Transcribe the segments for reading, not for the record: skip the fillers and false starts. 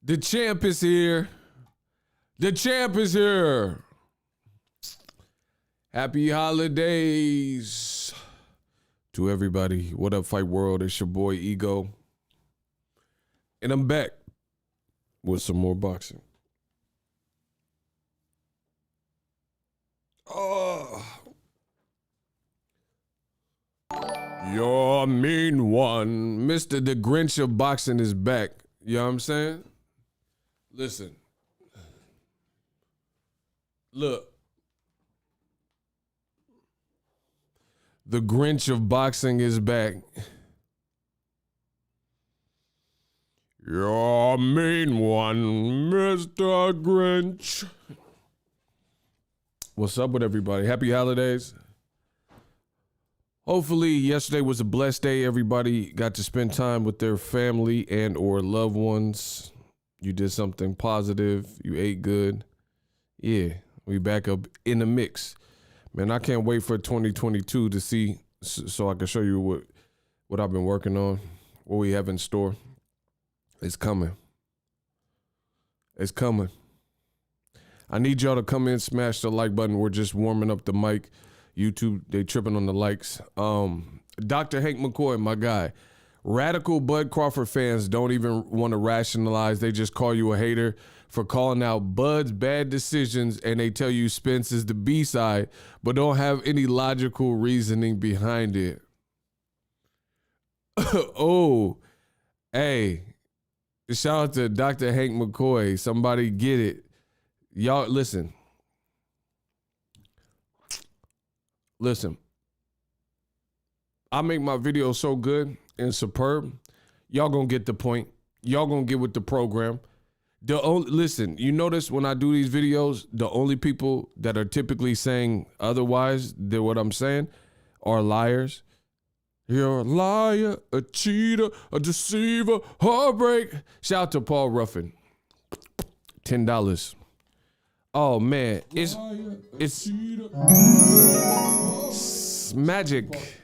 The champ is here. The champ is here. Happy holidays to everybody. What up, Fight World? It's your boy Ego. And I'm back with some more boxing. Oh. Your mean one. Mr. The Grinch of boxing is back. You know what I'm saying? Listen. Look. The Grinch of boxing is back. You're a mean one, Mr. Grinch. What's up with everybody? Happy holidays. Hopefully yesterday was a blessed day. Everybody got to spend time with their family and or loved ones. You did something positive. You ate good. Yeah, we back up in the mix. Man, I can't wait for 2022 to see, so I can show you what I've been working on, what we have in store. It's coming. It's coming. I need y'all to come in, smash the like button. We're just warming up the mic. YouTube, they tripping on the likes. Dr. Hank McCoy, my guy. Radical Bud Crawford fans don't even want to rationalize. They just call you a hater for calling out Bud's bad decisions, and they tell you Spence is the B-side, but don't have any logical reasoning behind it. Oh, hey, shout out to Dr. Hank McCoy. Somebody get it. Y'all, listen. Listen. I make my videos so good and superb. Y'all gonna get the point. Y'all gonna get with the program. Listen, you notice when I do these videos, the only people that are typically saying otherwise than what I'm saying are liars. You're a liar, a cheater, a deceiver, heartbreak. Shout out to Paul Ruffin. $10. Oh man, it's magic.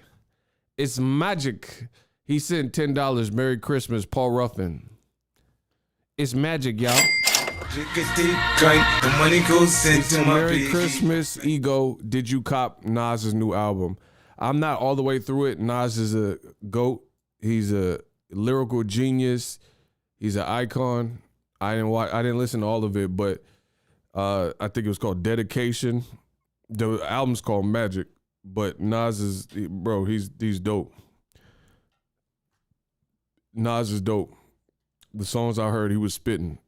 It's magic. He sent $10. Merry Christmas, Paul Ruffin. It's magic, y'all. Merry Christmas, Ego. Did you cop Nas's new album? I'm not all the way through it. Nas is a GOAT. He's a lyrical genius. He's an icon. I didn't listen to all of it, but I think it was called Dedication. The album's called Magic, but Nas is, bro, he's dope. Nas is dope. The songs I heard he was spitting,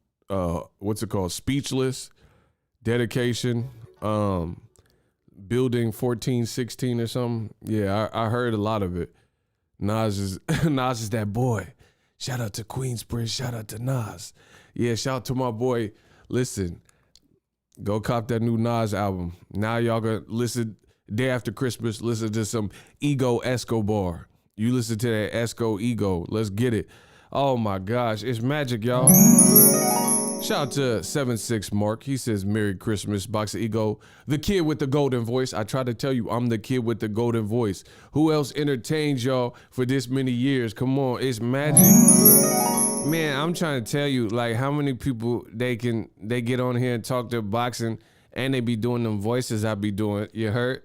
what's it called? Speechless, Dedication, Building 1416 or something. Yeah, I heard a lot of it. Nas is that boy. Shout out to Queensbridge. Shout out to Nas. Yeah, shout out to my boy. Listen, go cop that new Nas album. Now y'all gonna listen day after Christmas. Listen to some Ego Escobar. You listen to that Esco Ego. Let's get it. Oh my gosh, it's magic, y'all. Shout out to 7-6 Mark. He says, Merry Christmas, Boxing Ego. The kid with the golden voice. I try to tell you, I'm the kid with the golden voice. Who else entertained y'all for this many years? Come on, it's magic. Man, I'm trying to tell you, like, how many people they get on here and talk their boxing and they be doing them voices I be doing. You heard?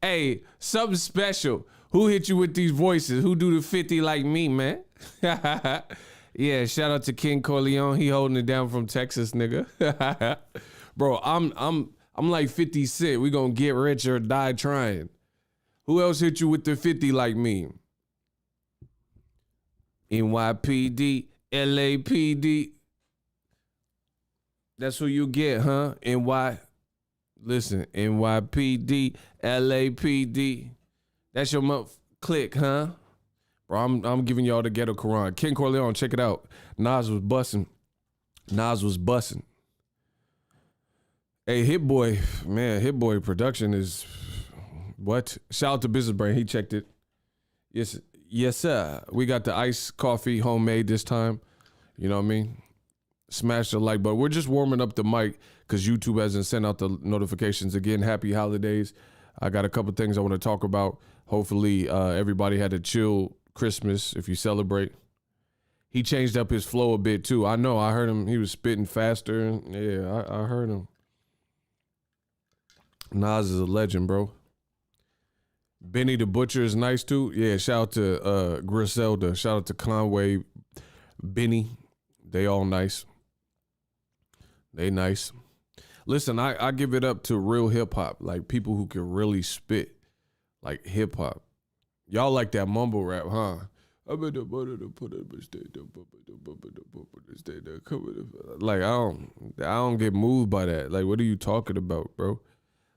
Hey, something special. Who hit you with these voices? Who do the 50 like me, man? Yeah, shout out to King Corleone. He holding it down from Texas, nigga. Bro, I'm like 50 Cent. We gonna get rich or die trying. Who else hit you with the 50 like me? NYPD, LAPD. That's who you get, huh? Listen, NYPD, LAPD. That's your click, huh? Bro, I'm giving y'all the ghetto Quran. King Corleone, check it out. Nas was busting. Hey, Hit Boy, man, Hit Boy production is what? Shout out to Business Brain. He checked it. Yes, sir. We got the iced coffee homemade this time. You know what I mean? Smash the like button. We're just warming up the mic because YouTube hasn't sent out the notifications. Again, happy holidays. I got a couple things I want to talk about. Hopefully, everybody had a chill Christmas if you celebrate. He changed up his flow a bit too. I know. I heard him. He was spitting faster. Yeah, I heard him. Nas is a legend, bro. Benny the Butcher is nice too. Yeah, shout out to Griselda. Shout out to Conway, Benny. They all nice. They nice. Listen, I give it up to real hip hop, like people who can really spit like hip hop. Y'all like that mumble rap, huh? Like I don't get moved by that. Like, what are you talking about, bro?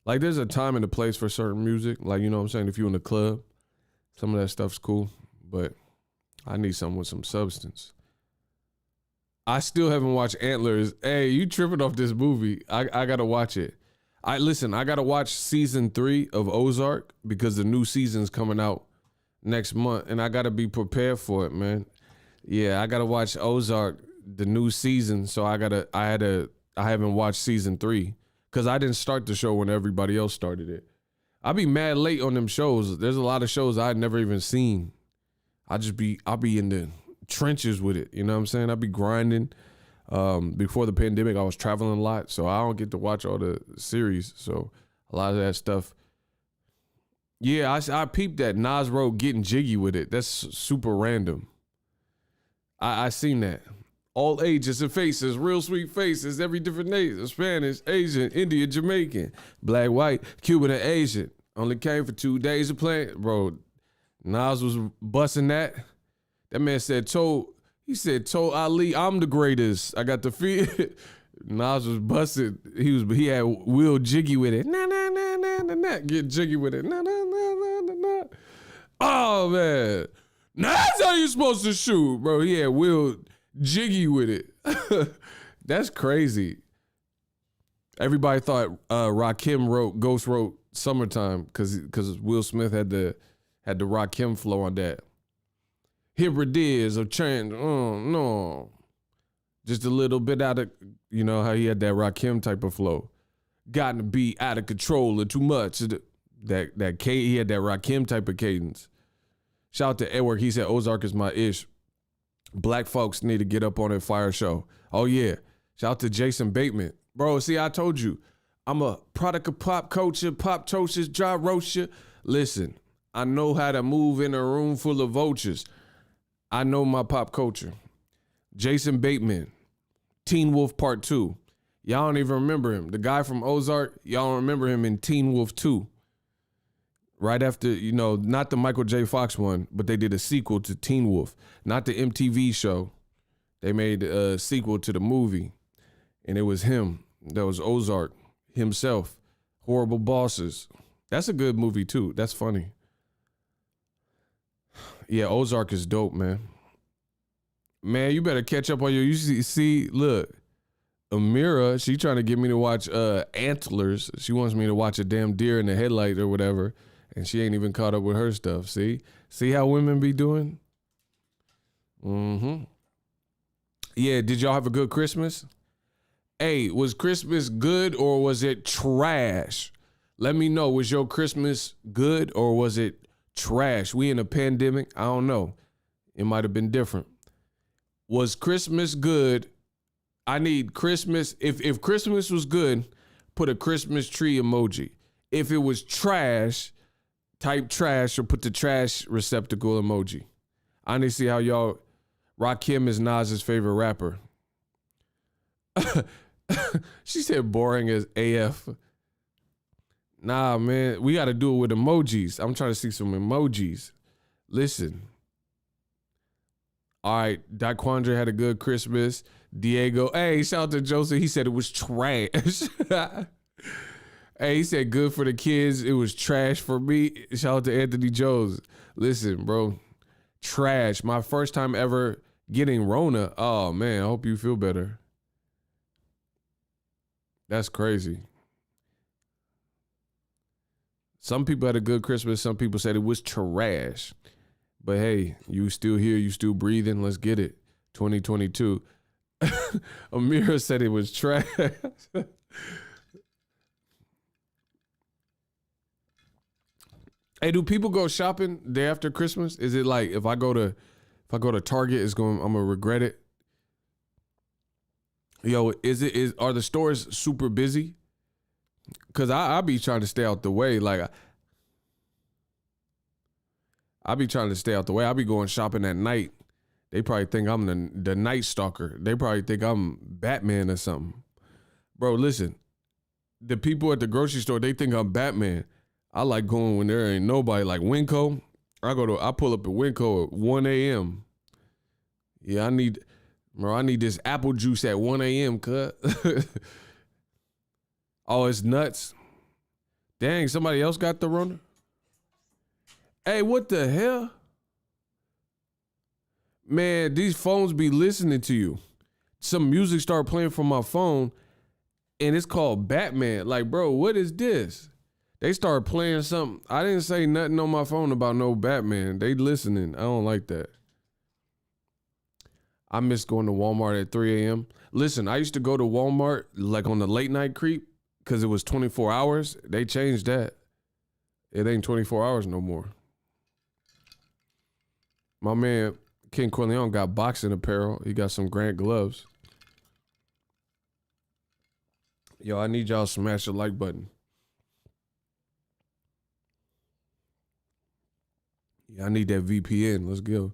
Like, there's a time and a place for certain music. Like, you know what I'm saying? If you're in the club, some of that stuff's cool, but I need something with some substance. I still haven't watched Antlers. Hey, you tripping off this movie. I got to watch it. I got to watch season 3 of Ozark because the new season's coming out next month, and I got to be prepared for it, man. Yeah, I got to watch Ozark, the new season, so I haven't watched season 3 because I didn't start the show when everybody else started it. I be mad late on them shows. There's a lot of shows I'd never even seen. I'll be in the trenches with it, you know what I'm saying? I be grinding. Before the pandemic, I was traveling a lot, so I don't get to watch all the series. So a lot of that stuff, Yeah, I peeped that Nas wrote "Getting Jiggy with It." That's super random. I seen that. All ages and faces, real sweet faces, every different nation, Spanish, Asian, Indian, Jamaican, black, white, Cuban, and Asian. Only came for 2 days of playing. Bro, Nas was busting that. That man said, told Ali, I'm the greatest. I got the feet. Nas was busted. He had Will jiggy with it. Nah, nah, nah, nah, nah, nah. Get jiggy with it. Nah, nah, nah, nah, nah, nah. Oh, man. Now that's how you supposed to shoot, bro. He had Will jiggy with it. That's crazy. Everybody thought Rakim Ghost wrote Summertime because Will Smith had the Rakim flow on that. Hybridiz of change. Oh no. Just a little bit out of, you know, how he had that Rakim type of flow. Gotten to be out of control or too much. He had that Rakim type of cadence. Shout out to Edward. He said Ozark is my ish. Black folks need to get up on that fire show. Oh yeah. Shout out to Jason Bateman. Bro, see, I told you, I'm a product of pop culture, pop toasters, dry roaster. Listen, I know how to move in a room full of vultures. I know my pop culture. Jason Bateman, Teen Wolf Part 2. Y'all don't even remember him. The guy from Ozark, y'all don't remember him in Teen Wolf 2. Right after, you know, not the Michael J. Fox one, but they did a sequel to Teen Wolf. Not the MTV show. They made a sequel to the movie. And it was him. That was Ozark himself. Horrible Bosses. That's a good movie too. That's funny. Yeah, Ozark is dope, man. Man, you better catch up on your UCC. Look, Amira, she trying to get me to watch Antlers. She wants me to watch a damn deer in the headlight or whatever. And she ain't even caught up with her stuff. See how women be doing? Mm-hmm. Yeah, did y'all have a good Christmas? Hey, was Christmas good or was it trash? Let me know. Was your Christmas good or was it trash? We in a pandemic. I don't know. It might have been different. Was Christmas good? I need Christmas. If Christmas was good, put a Christmas tree emoji. If it was trash, type trash or put the trash receptacle emoji. I need to see how y'all. Rakim is Nas's favorite rapper. She said boring as AF. Nah, man, we got to do it with emojis. I'm trying to see some emojis. Listen. All right, Daquandre had a good Christmas. Diego, hey, shout out to Joseph. He said it was trash. Hey, he said good for the kids. It was trash for me. Shout out to Anthony Jones. Listen, bro, trash. My first time ever getting Rona. Oh, man, I hope you feel better. That's crazy. Some people had a good Christmas. Some people said it was trash. But hey, you still here. You still breathing. Let's get it. 2022. Amira said it was trash. Hey, do people go shopping day after Christmas? Is it like if I go to Target, I'm gonna regret it? Yo, are the stores super busy? Cause I be trying to stay out the way. Like I be trying to stay out the way. I be going shopping at night. They probably think I'm the Night Stalker. They probably think I'm Batman or something. Bro, listen. The people at the grocery store, they think I'm Batman. I like going when there ain't nobody. Like Winco, I pull up at Winco at 1 a.m. Yeah, I need this apple juice at 1 a.m. cut. Oh, it's nuts. Dang, somebody else got the runner? Hey, what the hell? Man, these phones be listening to you. Some music started playing from my phone, and it's called Batman. Like, bro, what is this? They started playing something. I didn't say nothing on my phone about no Batman. They listening. I don't like that. I miss going to Walmart at 3 a.m. Listen, I used to go to Walmart like on the late night creep because it was 24 hours. They changed that. It ain't 24 hours no more. My man, King Corleone, got boxing apparel. He got some Grant gloves. Yo, I need y'all to smash the like button. Yeah, I need that VPN. Let's go.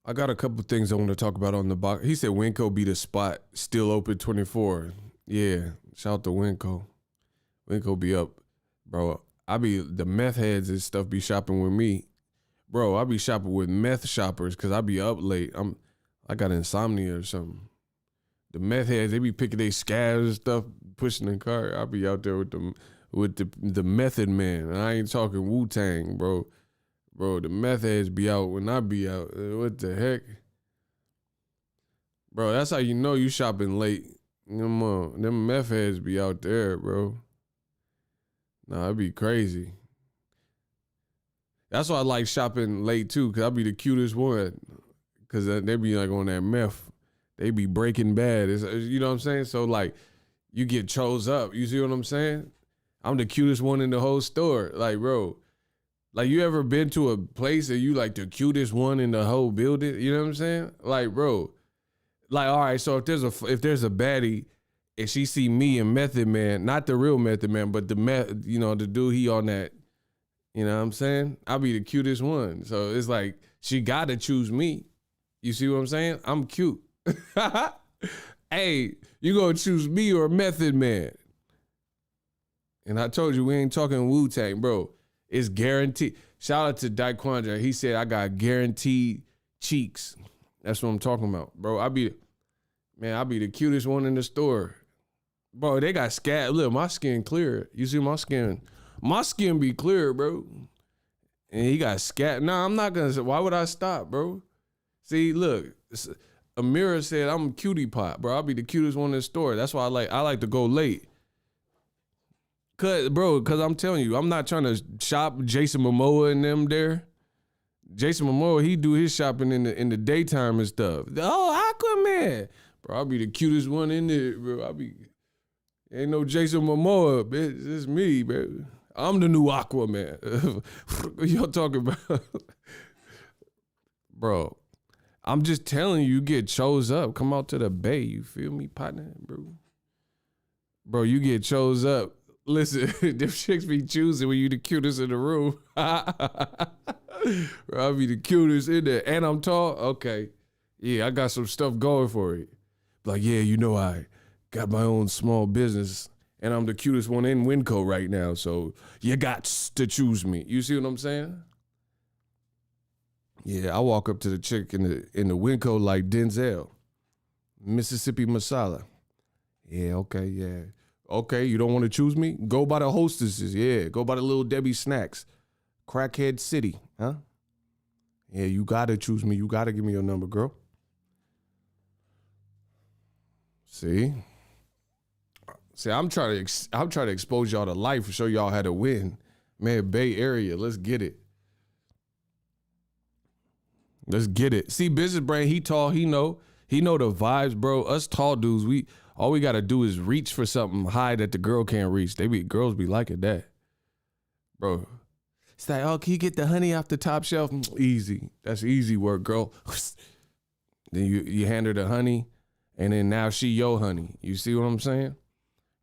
I got a couple things I want to talk about on the box. He said Winco be the spot, still open 24. Yeah, shout out to Winco. Winco be up, bro. The meth heads and stuff be shopping with me. Bro, I be shopping with meth shoppers because I be up late. I got insomnia or something. The meth heads, they be picking their scabs and stuff, pushing the car. I be out there with the Method Man. And I ain't talking Wu-Tang, bro. Bro, the meth heads be out when I be out. What the heck? Bro, that's how you know you shopping late. Them meth heads be out there, bro. Nah, it'd be crazy. That's why I like shopping late too, because I be the cutest one. Because they be like on that meth. They be Breaking Bad. You know what I'm saying? So like, you get chose up. You see what I'm saying? I'm the cutest one in the whole store. Like, bro. Like, you ever been to a place and you like the cutest one in the whole building? You know what I'm saying? Like, bro. Like, all right, so if there's a baddie and she see me and Method Man, not the real Method Man, but the dude he on that, you know what I'm saying? I'll be the cutest one. So it's like, she gotta choose me. You see what I'm saying? I'm cute. Hey, you gonna choose me or Method Man? And I told you, we ain't talking Wu-Tang, bro. It's guaranteed. Shout out to Daquandra. He said, I got guaranteed cheeks. That's what I'm talking about, bro. I'll be the cutest one in the store. Bro, they got scab. Look, my skin clear. You see my skin? My skin be clear, bro. And he got scab. Nah, I'm not going to say, why would I stop, bro? See, look, Amira said, I'm cutie pot, bro. I'll be the cutest one in the store. That's why I like to go late. Cause I'm telling you, I'm not trying to shop Jason Momoa and them there. Jason Momoa, he do his shopping in the daytime and stuff. Oh, Aquaman. Bro, I'll be the cutest one in there, bro. Ain't no Jason Momoa, bitch. It's me, bro. I'm the new Aquaman. What y'all talking about? Bro, I'm just telling you get chose up. Come out to the bay, you feel me, partner, bro? Bro, you get chose up. Listen, them chicks be choosing when you the cutest in the room. Bro, I'll be the cutest in there. And I'm tall? Okay. Yeah, I got some stuff going for it. Like, yeah, you know I got my own small business, and I'm the cutest one in Winco right now, so you got to choose me. You see what I'm saying? Yeah, I walk up to the chick in the Winco like Denzel. Mississippi Masala. Yeah, okay, yeah. Okay, you don't want to choose me? Go by the hostesses, yeah. Go by the Little Debbie snacks. Crackhead City, huh? Yeah, you got to choose me. You got to give me your number, girl. See, I'm trying to expose y'all to life and show y'all how to win. Man, Bay Area, let's get it. Let's get it. See, Business Brain, he tall, he know the vibes, bro. Us tall dudes, all we gotta do is reach for something high that the girl can't reach. Girls be liking that, bro. It's like, oh, can you get the honey off the top shelf? Easy, that's easy work, girl. Then you hand her the honey, and then now she your honey. You see what I'm saying?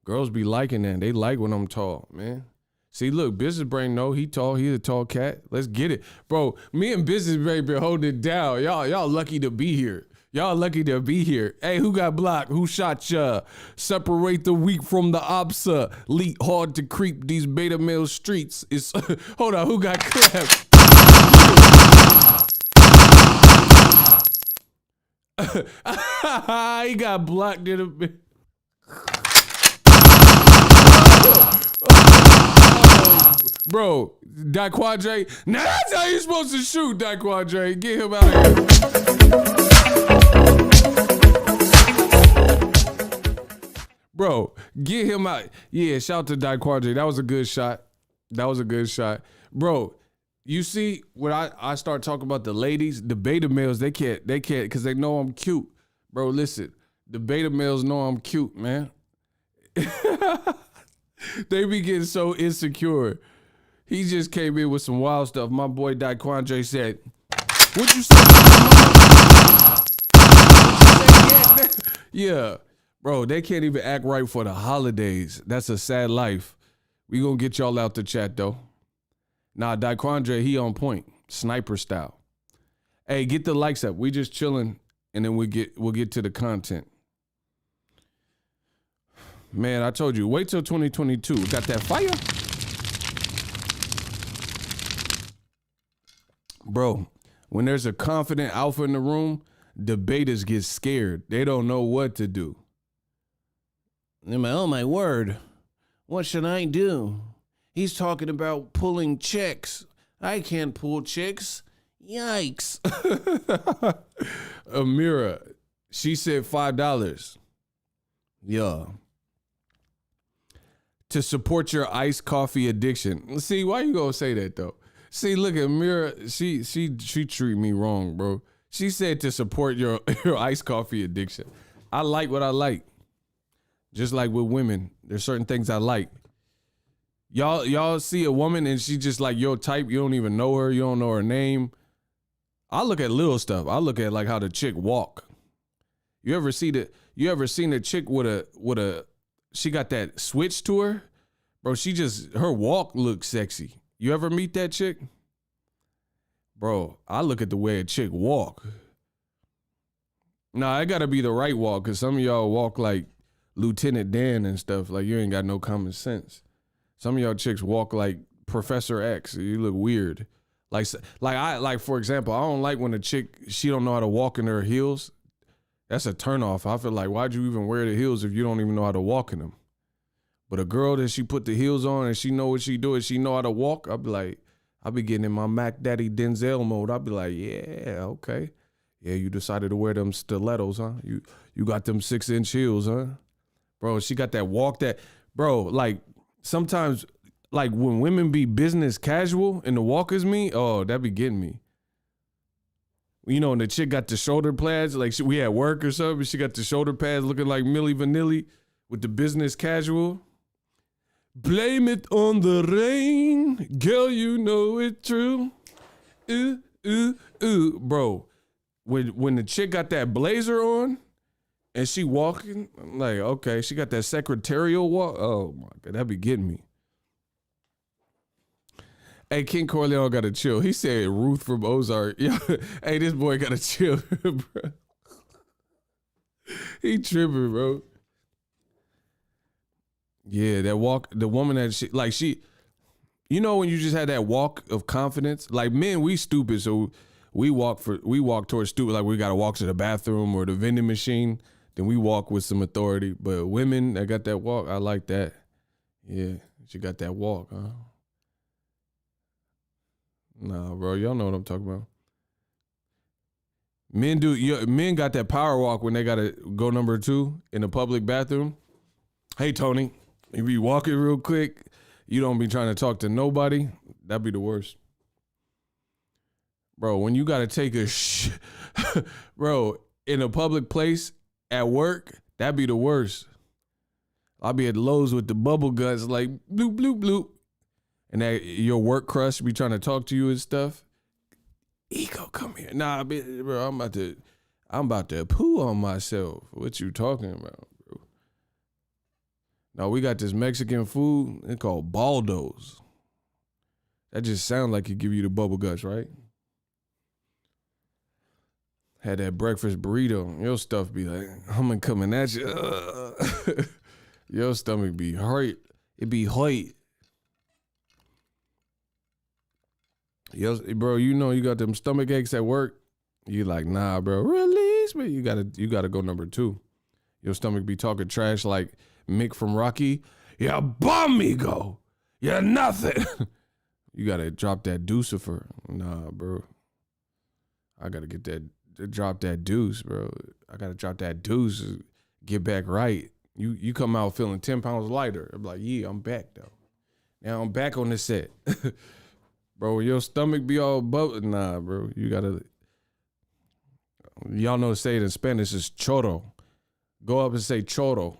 Girls be liking that. They like when I'm tall, man. See, look, Business Brain know he tall. He's a tall cat. Let's get it, bro. Me and Business Brain been holding it down. Y'all lucky to be here. Y'all lucky to be here. Hey, who got blocked? Who shot ya? Separate the weak from the opsa. Leap hard to creep these beta male streets. It's hold on, who got clapped? He got blocked in a bit. Bro, Daquandre. Now that's how you're supposed to shoot, Daquandre. Get him out of here. Bro, get him out. Yeah, shout out to Daquandre. That was a good shot. Bro, you see, when I start talking about the ladies, the beta males, they can't, because they know I'm cute. Bro, listen, the beta males know I'm cute, man. They be getting so insecure. He just came in with some wild stuff. My boy Daquandre said, what you say? Yeah. Bro, they can't even act right for the holidays. That's a sad life. We gonna get y'all out the chat, though. Nah, Daquandre, he on point. Sniper style. Hey, get the likes up. We just chilling, and then we'll get to the content. Man, I told you, wait till 2022. Got that fire? Bro, when there's a confident alpha in the room, debaters get scared. They don't know what to do. They're like, oh my word, what should I do? He's talking about pulling checks. I can't pull checks. Yikes. Amira, she said $5. Yeah. To support your iced coffee addiction. See, why you gonna say that though? See, look at Amira, she treat me wrong, bro. She said to support your iced coffee addiction. I like what I like. Just like with women, there's certain things I like. Y'all see a woman and she just like your type. You don't even know her. You don't know her name. I look at little stuff. I look at like how the chick walk. You ever seen a chick with a she got that switch to her? Bro, her walk looks sexy. You ever meet that chick? Bro, I look at the way a chick walk. Nah, it gotta be the right walk, because some of y'all walk like Lieutenant Dan and stuff. Like you ain't got no common sense. Some of y'all chicks walk like Professor X. You look weird. Like for example, I don't like when a chick, she don't know how to walk in her heels. That's a turnoff. I feel like, why'd you even wear the heels if you don't even know how to walk in them? But a girl that she put the heels on and she know what she doing, she know how to walk, I'll be like, I'll be getting in my Mac Daddy Denzel mode. I'll be like, yeah, okay. Yeah, you decided to wear them stilettos, huh? You got them 6-inch heels, huh? Bro, she got that walk that, bro, like sometimes, like when women be business casual and the walk is me, oh, that be getting me. You know, and the chick got the shoulder pads, like we at work or something, she got the shoulder pads looking like Milli Vanilli with the business casual. Blame it on the rain, girl, you know it true. Ooh, ooh, ooh. Bro, when the chick got that blazer on, and she walking, I'm like, okay, she got that secretarial walk. Oh my God, that be getting me. Hey, King Corleone gotta chill. He said Ruth from Ozark. Yo, hey, this boy gotta chill, bro. He tripping, bro. Yeah, that walk, the woman that she, you know, when you just had that walk of confidence, like men, we stupid, so we walk towards stupid, like we gotta walk to the bathroom or the vending machine. Then we walk with some authority. But women that got that walk, I like that. Yeah, she got that walk, huh? Nah, bro, y'all know what I'm talking about. Men got that power walk when they gotta go number 2 in the public bathroom. Hey, Tony, you be walking real quick. You don't be trying to talk to nobody. That'd be the worst. Bro, when you gotta take a bro, in a public place, at work, that'd be the worst. I'll be at Lowe's with the bubble guts like bloop, bloop, bloop. And that your work crush be trying to talk to you and stuff. Ego, come here. Nah, bro, I'm about to poo on myself. What you talking about, bro? Now we got this Mexican food, it's called Baldos. That just sounds like it give you the bubble guts, right? Had that breakfast burrito, your stuff be like, I'm coming at you. Your stomach be hurt. It be hurt. Yes, bro, you know you got them stomach aches at work. You like, nah, bro, release me. You gotta go number 2. Your stomach be talking trash like Mick from Rocky. Yeah, BOXINGEGO. You're nothing. You gotta drop that deucifer. Nah, bro. I gotta drop that deuce, bro. I gotta drop that deuce, get back right. You come out feeling 10 pounds lighter. I'm like, yeah, I'm back though. Now I'm back on the set. Bro, when your stomach be all bubbling, nah, bro. You gotta, y'all know to say it in Spanish is choro. Go up and say choro.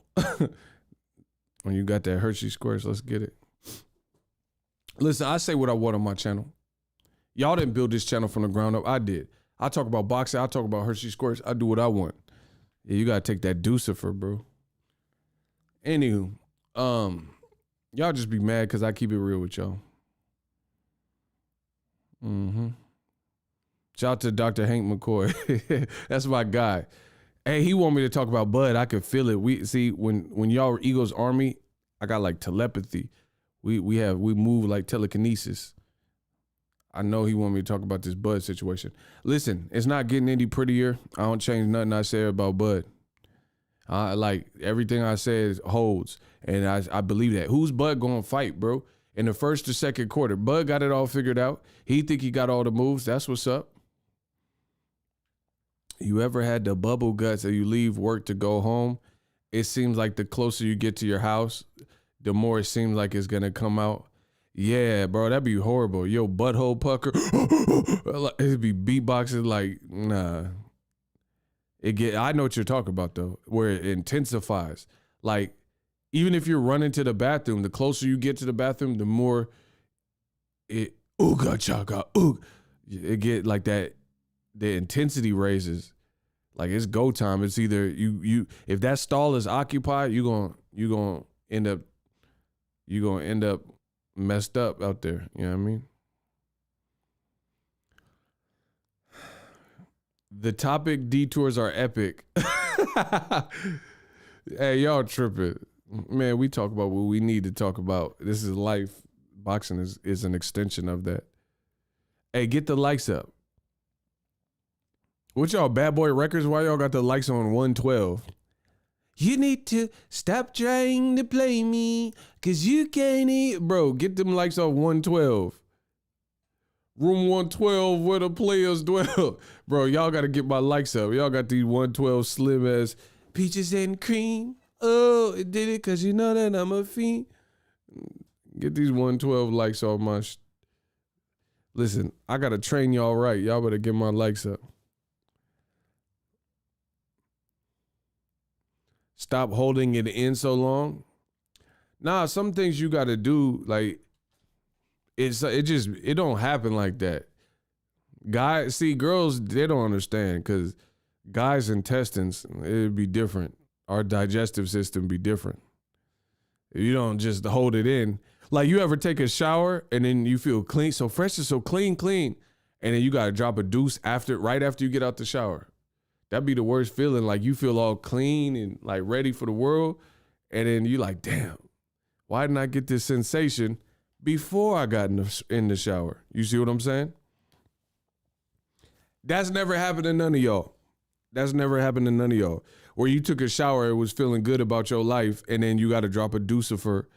When you got that Hershey Squares, let's get it. Listen, I say what I want on my channel. Y'all didn't build this channel from the ground up. I did. I talk about boxing. I talk about Hershey Squares. I do what I want. Yeah, you gotta take that deucifer, bro. Anywho, y'all just be mad because I keep it real with y'all. Shout out to Dr. Hank McCoy. That's my guy. Hey, he want me to talk about Bud. I could feel it. We see when y'all were Eagles Army, I got like telepathy. We move like telekinesis. I know he want me to talk about this Bud situation. Listen, it's not getting any prettier. I don't change nothing I say about Bud. Like everything I said holds, and I believe that. Who's Bud gonna fight, bro? In the first or second quarter, Bud got it all figured out. He think he got all the moves. That's what's up. You ever had the bubble guts that you leave work to go home? It seems like the closer you get to your house, the more it seems like it's gonna come out. Yeah, bro, that'd be horrible. Yo, butthole pucker. It'd be beatboxing like, nah. I know what you're talking about though, where it intensifies. Like, even if you're running to the bathroom, the closer you get to the bathroom, the more it ooga chaka oog. It get like that. The intensity raises. Like it's go time. It's either you if that stall is occupied, you're gonna end up messed up out there. You know what I mean? The topic detours are epic. Hey, y'all tripping. Man, we talk about what we need to talk about. This is life. Boxing is an extension of that. Hey, get the likes up. What y'all, Bad Boy Records? Why y'all got the likes on 112? You need to stop trying to play me, cause you can't eat. Bro, get them likes off 112. Room 112 where the players dwell. Bro, y'all gotta get my likes up. Y'all got these 112 slim as peaches and cream. Oh, it did it cause you know that I'm a fiend. Get these 112 likes off my Listen, I gotta train y'all right. Y'all better get my likes up. Stop holding it in so long. Nah, some things you gotta do, like it don't happen like that. Girls, they don't understand because guys' intestines, it'd be different. Our digestive system be different. You don't just hold it in. Like you ever take a shower and then you feel clean, so fresh and so clean, and then you gotta drop a deuce right after you get out the shower. That'd be the worst feeling. Like you feel all clean and like ready for the world. And then you like, damn, why didn't I get this sensation before I got in the shower? You see what I'm saying? That's never happened to none of y'all. That's never happened to none of y'all. Where you took a shower, it was feeling good about your life, and then you got to drop a deucifer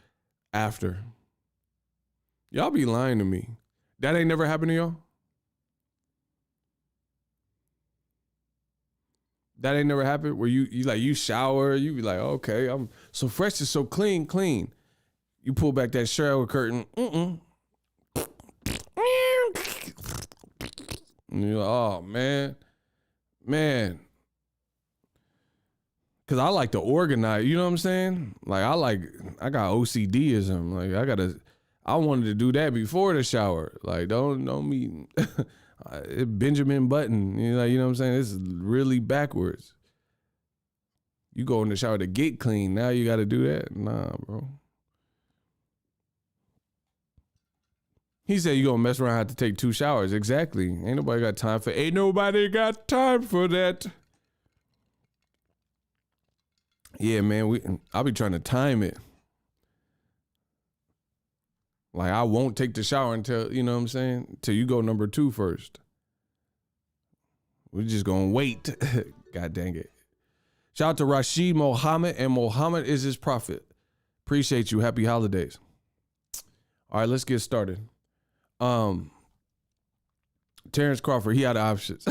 after. Y'all be lying to me. That ain't never happened to y'all? That ain't never happened where you shower, you be like, okay, I'm so fresh and so clean. You pull back that shower curtain. And you're like, oh man. Cause I like to organize, you know what I'm saying? Like I got OCDism. Like I wanted to do that before the shower. Like don't me Benjamin Button, you know what I'm saying? This is really backwards. You go in the shower to get clean. Now you got to do that? Nah, bro. He said you gonna mess around and have to take 2 showers. Exactly. Ain't nobody got time for that. Yeah, man, I'll be trying to time it. Like I won't take the shower until, you know what I'm saying? Until you go number 2 first. We're just gonna wait. God dang it. Shout out to Rashid Mohammed, and Mohammed is his prophet. Appreciate you. Happy holidays. All right, let's get started. Terence Crawford, he had options.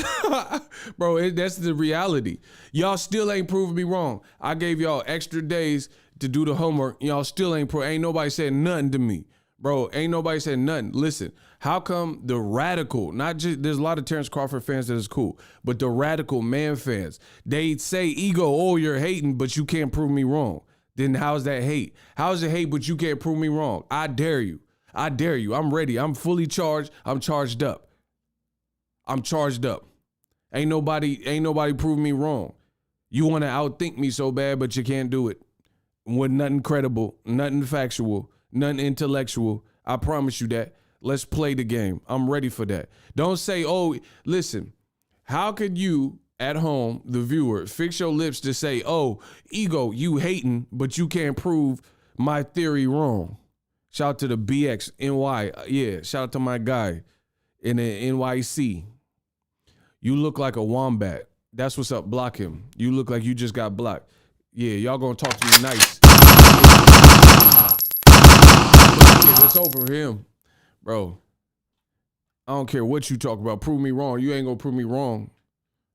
Bro, that's the reality. Y'all still ain't proving me wrong. I gave y'all extra days to do the homework. Y'all still ain't nobody said nothing to me. Bro, ain't nobody said nothing. Listen, how come the radical, not just, there's a lot of Terence Crawford fans that is cool, but the radical man fans, they say, Ego, oh, you're hating, but you can't prove me wrong. Then how's that hate? How's it hate, but you can't prove me wrong? I dare you. I'm ready. I'm fully charged. I'm charged up. Ain't nobody proving me wrong. You want to outthink me so bad, but you can't do it. with nothing credible, nothing factual, nothing intellectual. I promise you that. Let's play the game. I'm ready for that. Don't say, oh, listen, how could you at home, the viewer, fix your lips to say, oh, ego, you hating, but you can't prove my theory wrong. Shout out to the BXNY. Yeah, shout out to my guy in the NYC. You look like a wombat. That's what's up. Block him. You look like you just got blocked. Yeah, y'all gonna talk to me nice. Yeah, it's over for him. Bro, I don't care what you talk about. Prove me wrong. You ain't gonna prove me wrong.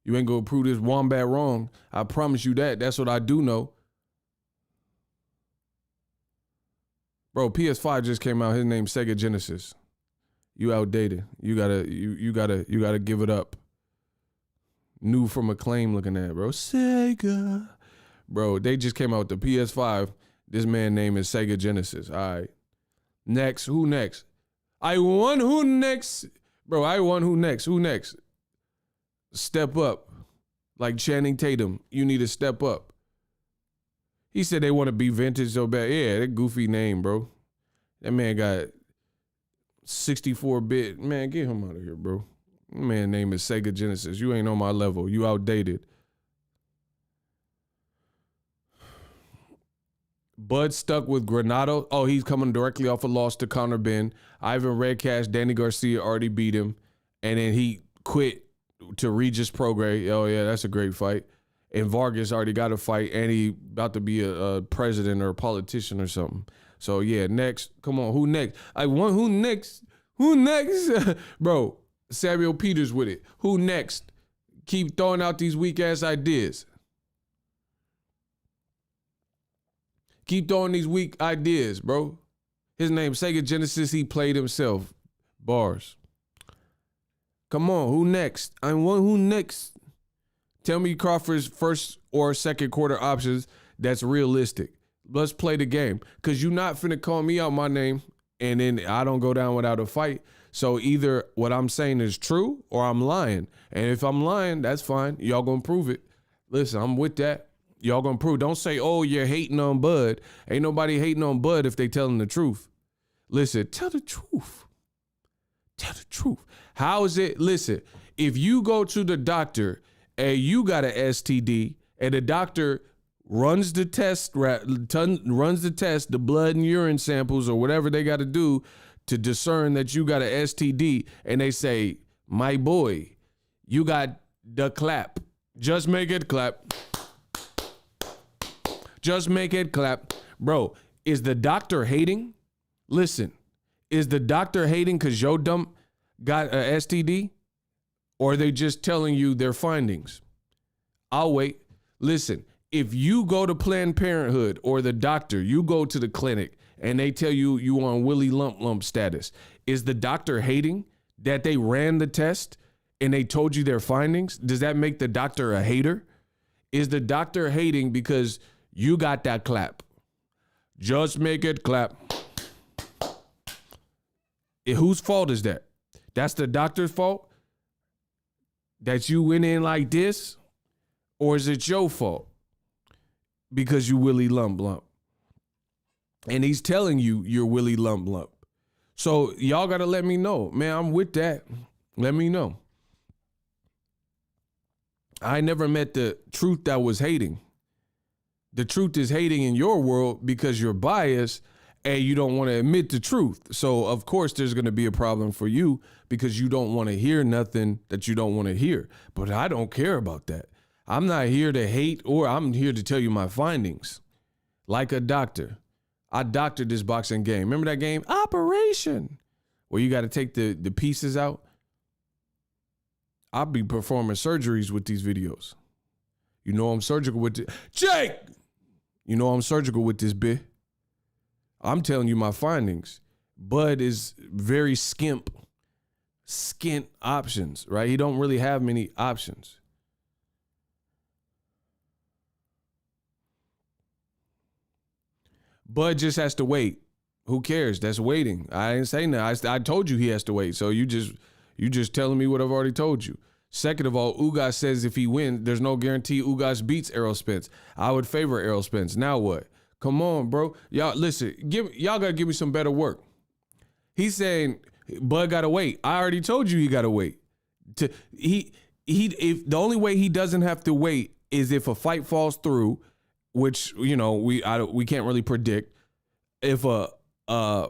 You ain't gonna prove this wombat wrong. I promise you that. That's what I do know. Bro, PS5 just came out. His name's Sega Genesis. You outdated. You gotta give it up. New from Acclaim looking at, bro. Sega. Bro, they just came out with the PS5. This man's name is Sega Genesis. All right. Next. Who next? I won. Who next? Bro, I won. Who next? Who next? Step up. Like Channing Tatum. You need to step up. He said they want to be vintage so bad. Yeah, that goofy name, bro. That man got 64-bit. Man, get him out of here, bro. Man name is Sega Genesis. You ain't on my level. You outdated. Bud stuck with Granado. Oh, he's coming directly off a loss to Conor Benn. Ivan Redcash, Danny Garcia already beat him. And then he quit to Regis Prograis. Oh, yeah, that's a great fight. And Vargas already got a fight, and he about to be a president or a politician or something. So, yeah, next. Come on, who next? I won. Who next? Who next? Bro, Samuel Peters with it. Who next? Keep throwing out these weak-ass ideas. Keep throwing these weak ideas, bro. His name's Sega Genesis. He played himself. Bars. Come on, who next? I want who next? Tell me Crawford's first or second quarter options that's realistic. Let's play the game. Because you're not finna call me out my name and then I don't go down without a fight. So either what I'm saying is true or I'm lying. And if I'm lying, that's fine. Y'all gonna prove it. Listen, I'm with that. Y'all gonna prove. Don't say, oh, you're hating on Bud. Ain't nobody hating on Bud if they telling the truth. Listen, tell the truth. Tell the truth. How is it? Listen, if you go to the doctor and you got an STD and the doctor runs the test, the blood and urine samples or whatever they got to do to discern that you got an STD, and they say, my boy, you got the clap. Just make it clap. Just make it clap. Bro, is the doctor hating? Listen, is the doctor hating because your dumb got a STD? Or are they just telling you their findings? I'll wait. Listen, if you go to Planned Parenthood or the doctor, you go to the clinic and they tell you you on Willy Lump status, is the doctor hating that they ran the test and they told you their findings? Does that make the doctor a hater? Is the doctor hating because you got that clap? Just make it clap. Whose fault is that? That's the doctor's fault? That you went in like this? Or is it your fault? Because you Willy Lump. And he's telling you you're Willy Lump. So y'all got to let me know. Man, I'm with that. Let me know. I never met the truth that was hating. The truth is hating in your world because you're biased and you don't want to admit the truth. So, of course, there's going to be a problem for you because you don't want to hear nothing that you don't want to hear. But I don't care about that. I'm not here to hate, or I'm here to tell you my findings. Like a doctor. I doctored this boxing game. Remember that game? Operation. Where you got to take the pieces out. I'll be performing surgeries with these videos. You know I'm surgical with it. Jake! You know I'm surgical with this bit. I'm telling you my findings. Bud is very skint options, right? He don't really have many options. Bud just has to wait. Who cares? That's waiting. I didn't say that. I told you he has to wait. So you just telling me what I've already told you. Second of all, Ugas says if he wins, there's no guarantee Ugas beats Errol Spence. I would favor Errol Spence. Now what? Come on, bro. Y'all listen. Y'all gotta give me some better work. He's saying Bud gotta wait. I already told you he gotta wait. If the only way he doesn't have to wait is if a fight falls through, which we can't really predict. If a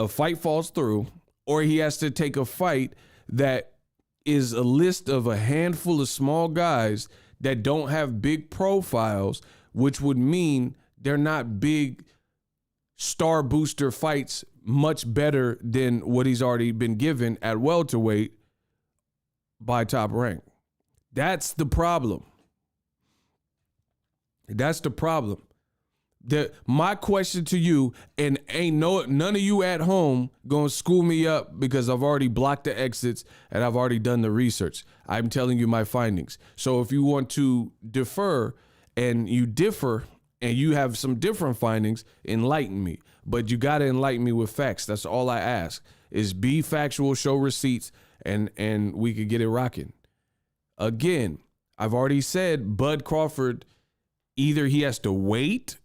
fight falls through, or he has to take a fight that is a list of a handful of small guys that don't have big profiles, which would mean they're not big star booster fights, much better than what he's already been given at welterweight by Top Rank. That's the problem. That's the problem. My question to you, and none of you at home gonna school me up because I've already blocked the exits and I've already done the research. I'm telling you my findings. So if you want to defer and you differ and you have some different findings, enlighten me. But you gotta enlighten me with facts. That's all I ask, is be factual, show receipts, and we could get it rocking. Again, I've already said Bud Crawford, either he has to wait.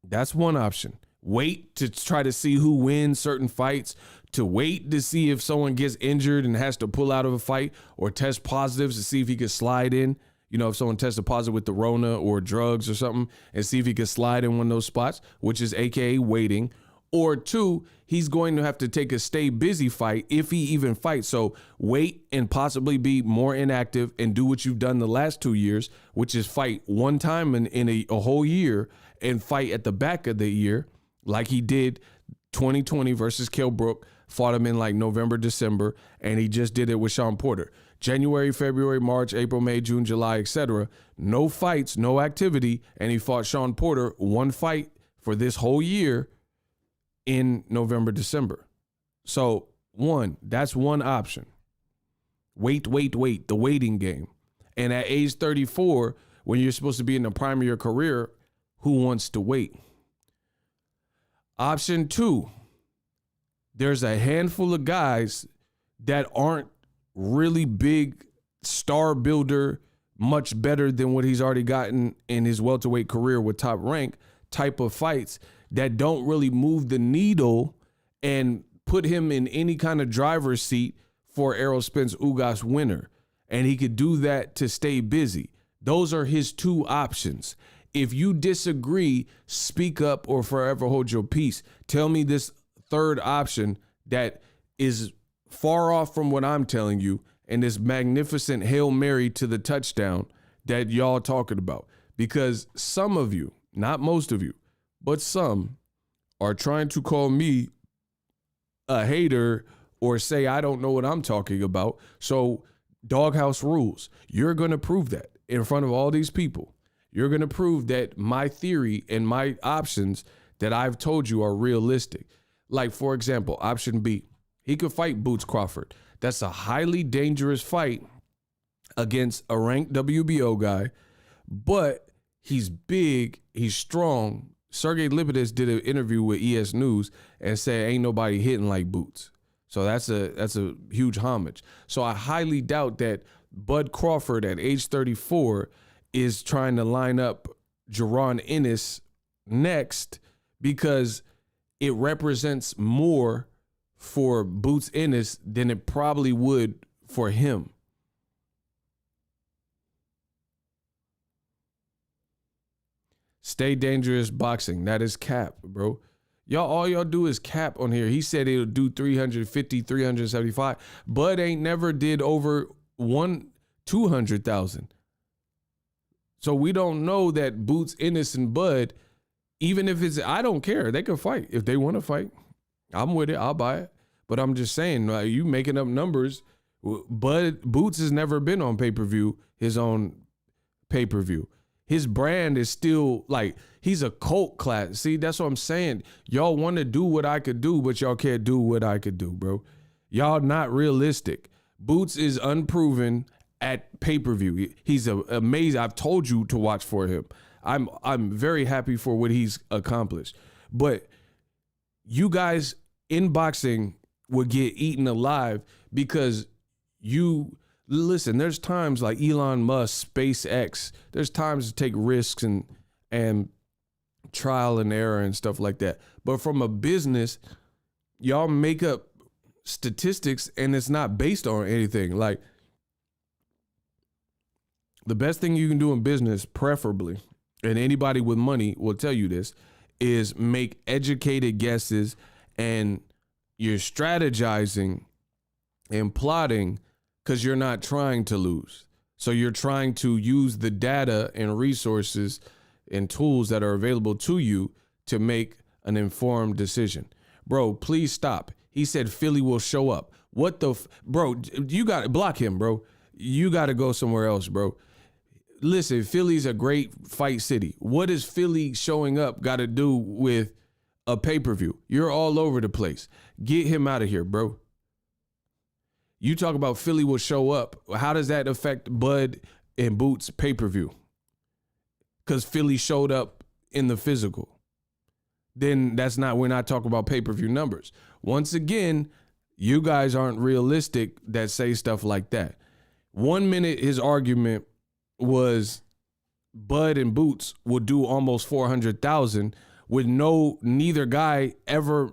That's one option. Wait to try to see who wins certain fights, to wait to see if someone gets injured and has to pull out of a fight, or test positives to see if he could slide in. If someone tested positive with the Rona or drugs or something, and see if he could slide in one of those spots, which is AKA waiting. Or two, he's going to have to take a stay busy fight if he even fights. So wait and possibly be more inactive and do what you've done the last 2 years, which is fight one time in a whole year and fight at the back of the year like he did 2020 versus Kell Brook, fought him in like November, December, and he just did it with Sean Porter. January, February, March, April, May, June, July, etc. No fights, no activity, and he fought Sean Porter, one fight for this whole year in November, December. So that's one option. Wait, the waiting game. And at age 34, when you're supposed to be in the prime of your career, who wants to wait? Option two, there's a handful of guys that aren't really big star builder, much better than what he's already gotten in his welterweight career with Top Rank type of fights, that don't really move the needle and put him in any kind of driver's seat for Errol Spence Ugas winner. And he could do that to stay busy. Those are his two options. If you disagree, speak up or forever hold your peace. Tell me this third option that is far off from what I'm telling you, and this magnificent Hail Mary to the touchdown that y'all talking about. Because some of you, not most of you, but some, are trying to call me a hater or say I don't know what I'm talking about. So doghouse rules. You're going to prove that in front of all these people. You're going to prove that my theory and my options that I've told you are realistic. Like, for example, option B, he could fight Boots Crawford. That's a highly dangerous fight against a ranked WBO guy, but he's big, he's strong. Sergey Lipides did an interview with ES News and said ain't nobody hitting like Boots. So that's a huge homage. So I highly doubt that Bud Crawford at age 34 is trying to line up Jaron Ennis next, because it represents more for Boots Ennis than it probably would for him. Stay dangerous boxing. That is cap, bro. All y'all do is cap on here. He said he'll do 350, 375. Bud ain't never did over 200,000. So we don't know that Boots Ennis and Bud, even if it's, I don't care. They can fight. If they want to fight, I'm with it. I'll buy it. But I'm just saying, you making up numbers. Boots has never been on pay-per-view, his own pay-per-view. His brand is still like, he's a cult class. See, that's what I'm saying. Y'all want to do what I could do, but y'all can't do what I could do, bro. Y'all not realistic. Boots is unproven at pay-per-view. He's amazing. I've told you to watch for him. I'm very happy for what he's accomplished. But you guys in boxing would get eaten alive because listen, there's times like Elon Musk, SpaceX, there's times to take risks and trial and error and stuff like that. But from a business, y'all make up statistics and it's not based on anything. Like, the best thing you can do in business, preferably, and anybody with money will tell you this, is make educated guesses, and you're strategizing and plotting because you're not trying to lose. So you're trying to use the data and resources and tools that are available to you to make an informed decision. Bro, please stop. He said Philly will show up. What the, bro, you got to block him, bro. You got to go somewhere else, bro. Listen, Philly's a great fight city. What does Philly showing up got to do with a pay-per-view? You're all over the place. Get him out of here, bro. You talk about Philly will show up. How does that affect Bud and Boots pay-per-view? Because Philly showed up in the physical. Then we're not talking about pay-per-view numbers. Once again, you guys aren't realistic that say stuff like that. 1 minute, his argument was Bud and Boots would do almost 400,000 with neither guy ever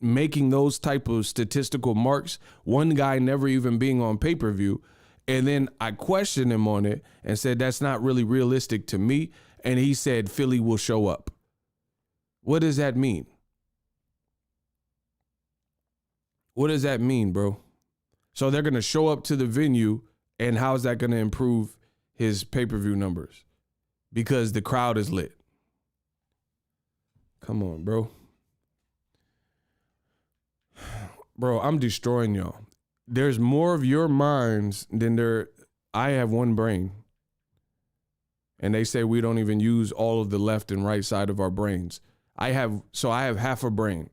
making those type of statistical marks, one guy never even being on pay-per-view. And then I questioned him on it and said, that's not really realistic to me. And he said, Philly will show up. What does that mean? What does that mean, bro? So they're going to show up to the venue, and how's that going to improve his pay-per-view numbers? Because the crowd is lit. Come on, bro. Bro, I'm destroying y'all. There's more of your minds than there. I have one brain. And they say we don't even use all of the left and right side of our brains. I have half a brain.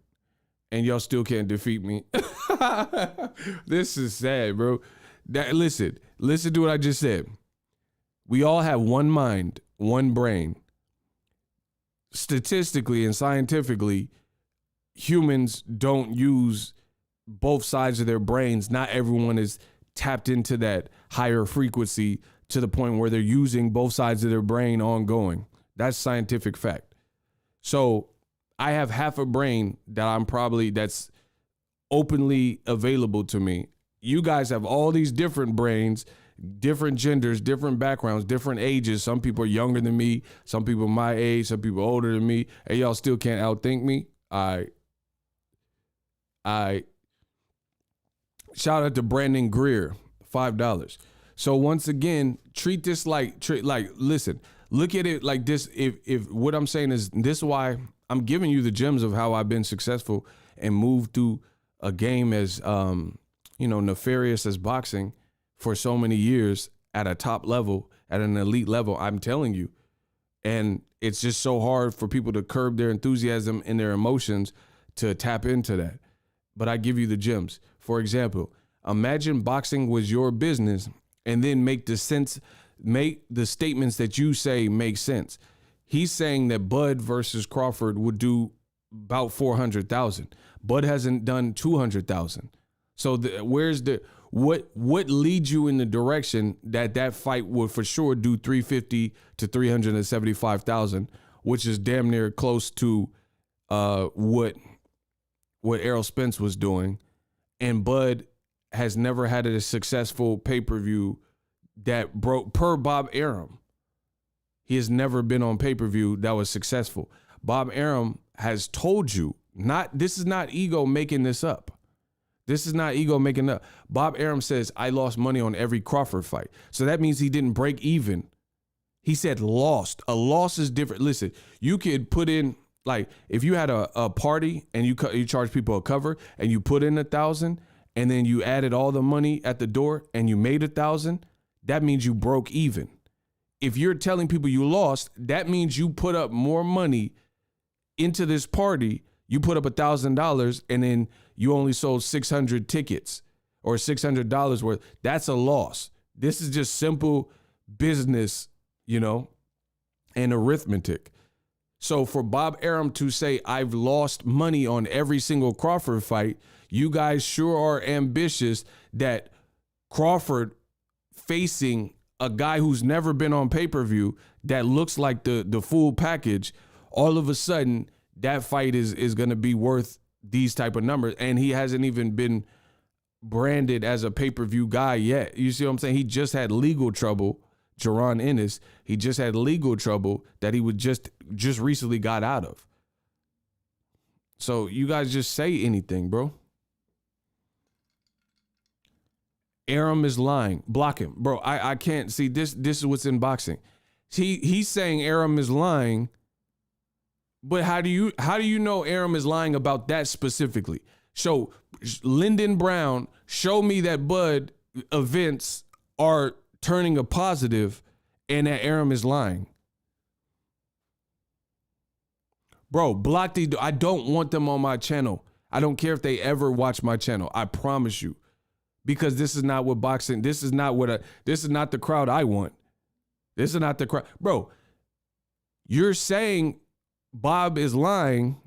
And y'all still can't defeat me. This is sad, bro. Listen to what I just said. We all have one mind, one brain. Statistically and scientifically, humans don't use both sides of their brains. Not everyone is tapped into that higher frequency to the point where they're using both sides of their brain ongoing. That's scientific fact. So I have half a brain that's openly available to me. You guys have all these different brains, different genders, different backgrounds, different ages. Some people are younger than me. Some people my age. Some people older than me. And y'all still can't outthink me. I shout out to Brandon Greer, $5. So once again, treat this listen, look at it like this. If what I'm saying is this, why I'm giving you the gems of how I've been successful and moved through a game as nefarious as boxing for so many years at a top level, at an elite level. I'm telling you, and it's just so hard for people to curb their enthusiasm and their emotions to tap into that. But I give you the gems. For example, imagine boxing was your business, and then make the statements that you say make sense. He's saying that Bud versus Crawford would do about 400,000. Bud hasn't done 200,000. So what leads you in the direction that fight would for sure do 350 to 375,000, which is damn near close to what Errol Spence was doing, and Bud has never had a successful pay-per-view that broke per Bob Arum. He has never been on pay-per-view that was successful. Bob Arum has told you, this is not ego making this up. This is not ego making up. Bob Arum says, I lost money on every Crawford fight. So that means he didn't break even. He said lost. A loss is different. Listen, you could put in, like, if you had a party and you charge people a cover and you put in 1,000 and then you added all the money at the door and you made 1,000, that means you broke even. If you're telling people you lost, that means you put up more money into this party. You put up $1,000 and then you only sold 600 tickets or $600 worth. That's a loss. This is just simple business, and arithmetic. So for Bob Arum to say, I've lost money on every single Crawford fight, you guys sure are ambitious that Crawford facing a guy who's never been on pay-per-view that looks like the full package, all of a sudden that fight is going to be worth these type of numbers. And he hasn't even been branded as a pay-per-view guy yet. You see what I'm saying? He just had legal trouble. Jaron Ennis, he just had legal trouble that he would just recently got out of. So you guys just say anything, bro. Aram is lying. Block him. Bro, I can't see this. This is what's in boxing. He's saying Aram is lying, but how do you know Aram is lying about that specifically? So Lyndon Brown, show me that Bud events are turning a positive and that Aram is lying. Bro, block these. I don't want them on my channel. I don't care if they ever watch my channel. I promise you. Because this is not what boxing, this is not the crowd I want. This is not the crowd. Bro, you're saying Bob is lying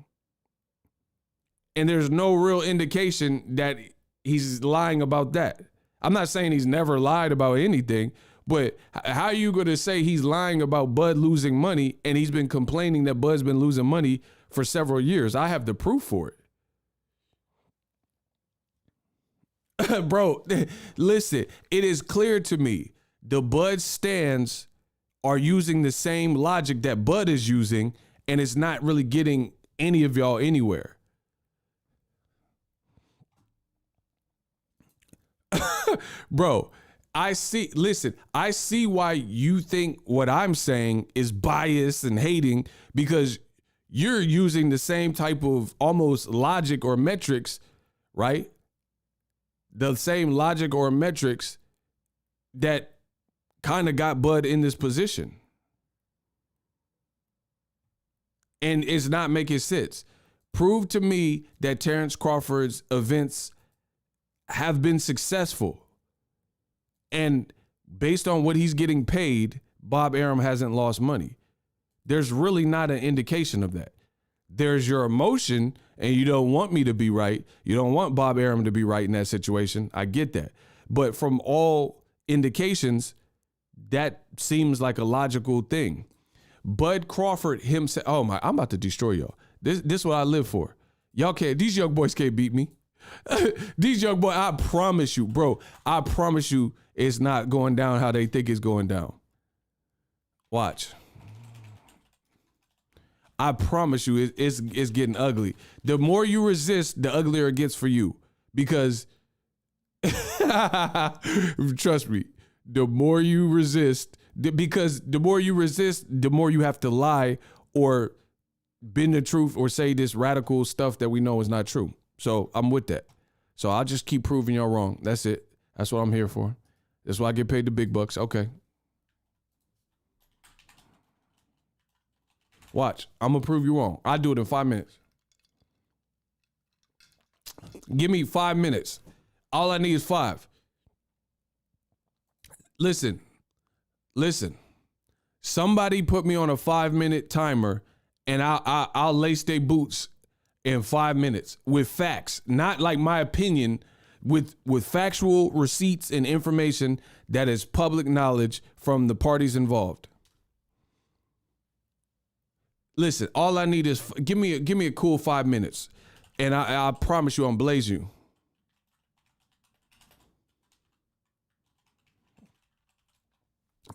and there's no real indication that he's lying about that. I'm not saying he's never lied about anything, but how are you going to say he's lying about Bud losing money and he's been complaining that Bud's been losing money for several years? I have the proof for it. Bro, listen, it is clear to me the Bud stands are using the same logic that Bud is using, and it's not really getting any of y'all anywhere. Bro, I see why you think what I'm saying is biased and hating, because you're using the same type of almost logic or metrics, right? The same logic or metrics that kind of got Bud in this position. And it's not making sense. Prove to me that Terence Crawford's events have been successful. And based on what he's getting paid, Bob Arum hasn't lost money. There's really not an indication of that. There's your emotion, and you don't want me to be right. You don't want Bob Arum to be right in that situation. I get that. But from all indications, that seems like a logical thing. Bud Crawford himself, oh my, I'm about to destroy y'all. This is what I live for. Y'all can't, these young boys can't beat me. These young boys, I promise you, bro, I promise you it's not going down how they think it's going down. Watch. I promise you it's getting ugly. The more you resist, the uglier it gets for you. Because, trust me, the more you resist, because the more you resist, the more you have to lie or bend the truth or say this radical stuff that we know is not true. So I'm with that. So I'll just keep proving y'all wrong. That's it. That's what I'm here for. That's why I get paid the big bucks. Okay. Watch. I'm going to prove you wrong. I'll do it in 5 minutes. Give me 5 minutes. All I need is 5. Listen. Somebody put me on a 5-minute timer and I'll lace their boots in 5 minutes with facts, not like my opinion, with factual receipts and information that is public knowledge from the parties involved. Listen, all I need is give me a cool 5 minutes, and I promise you, I'm blaze you.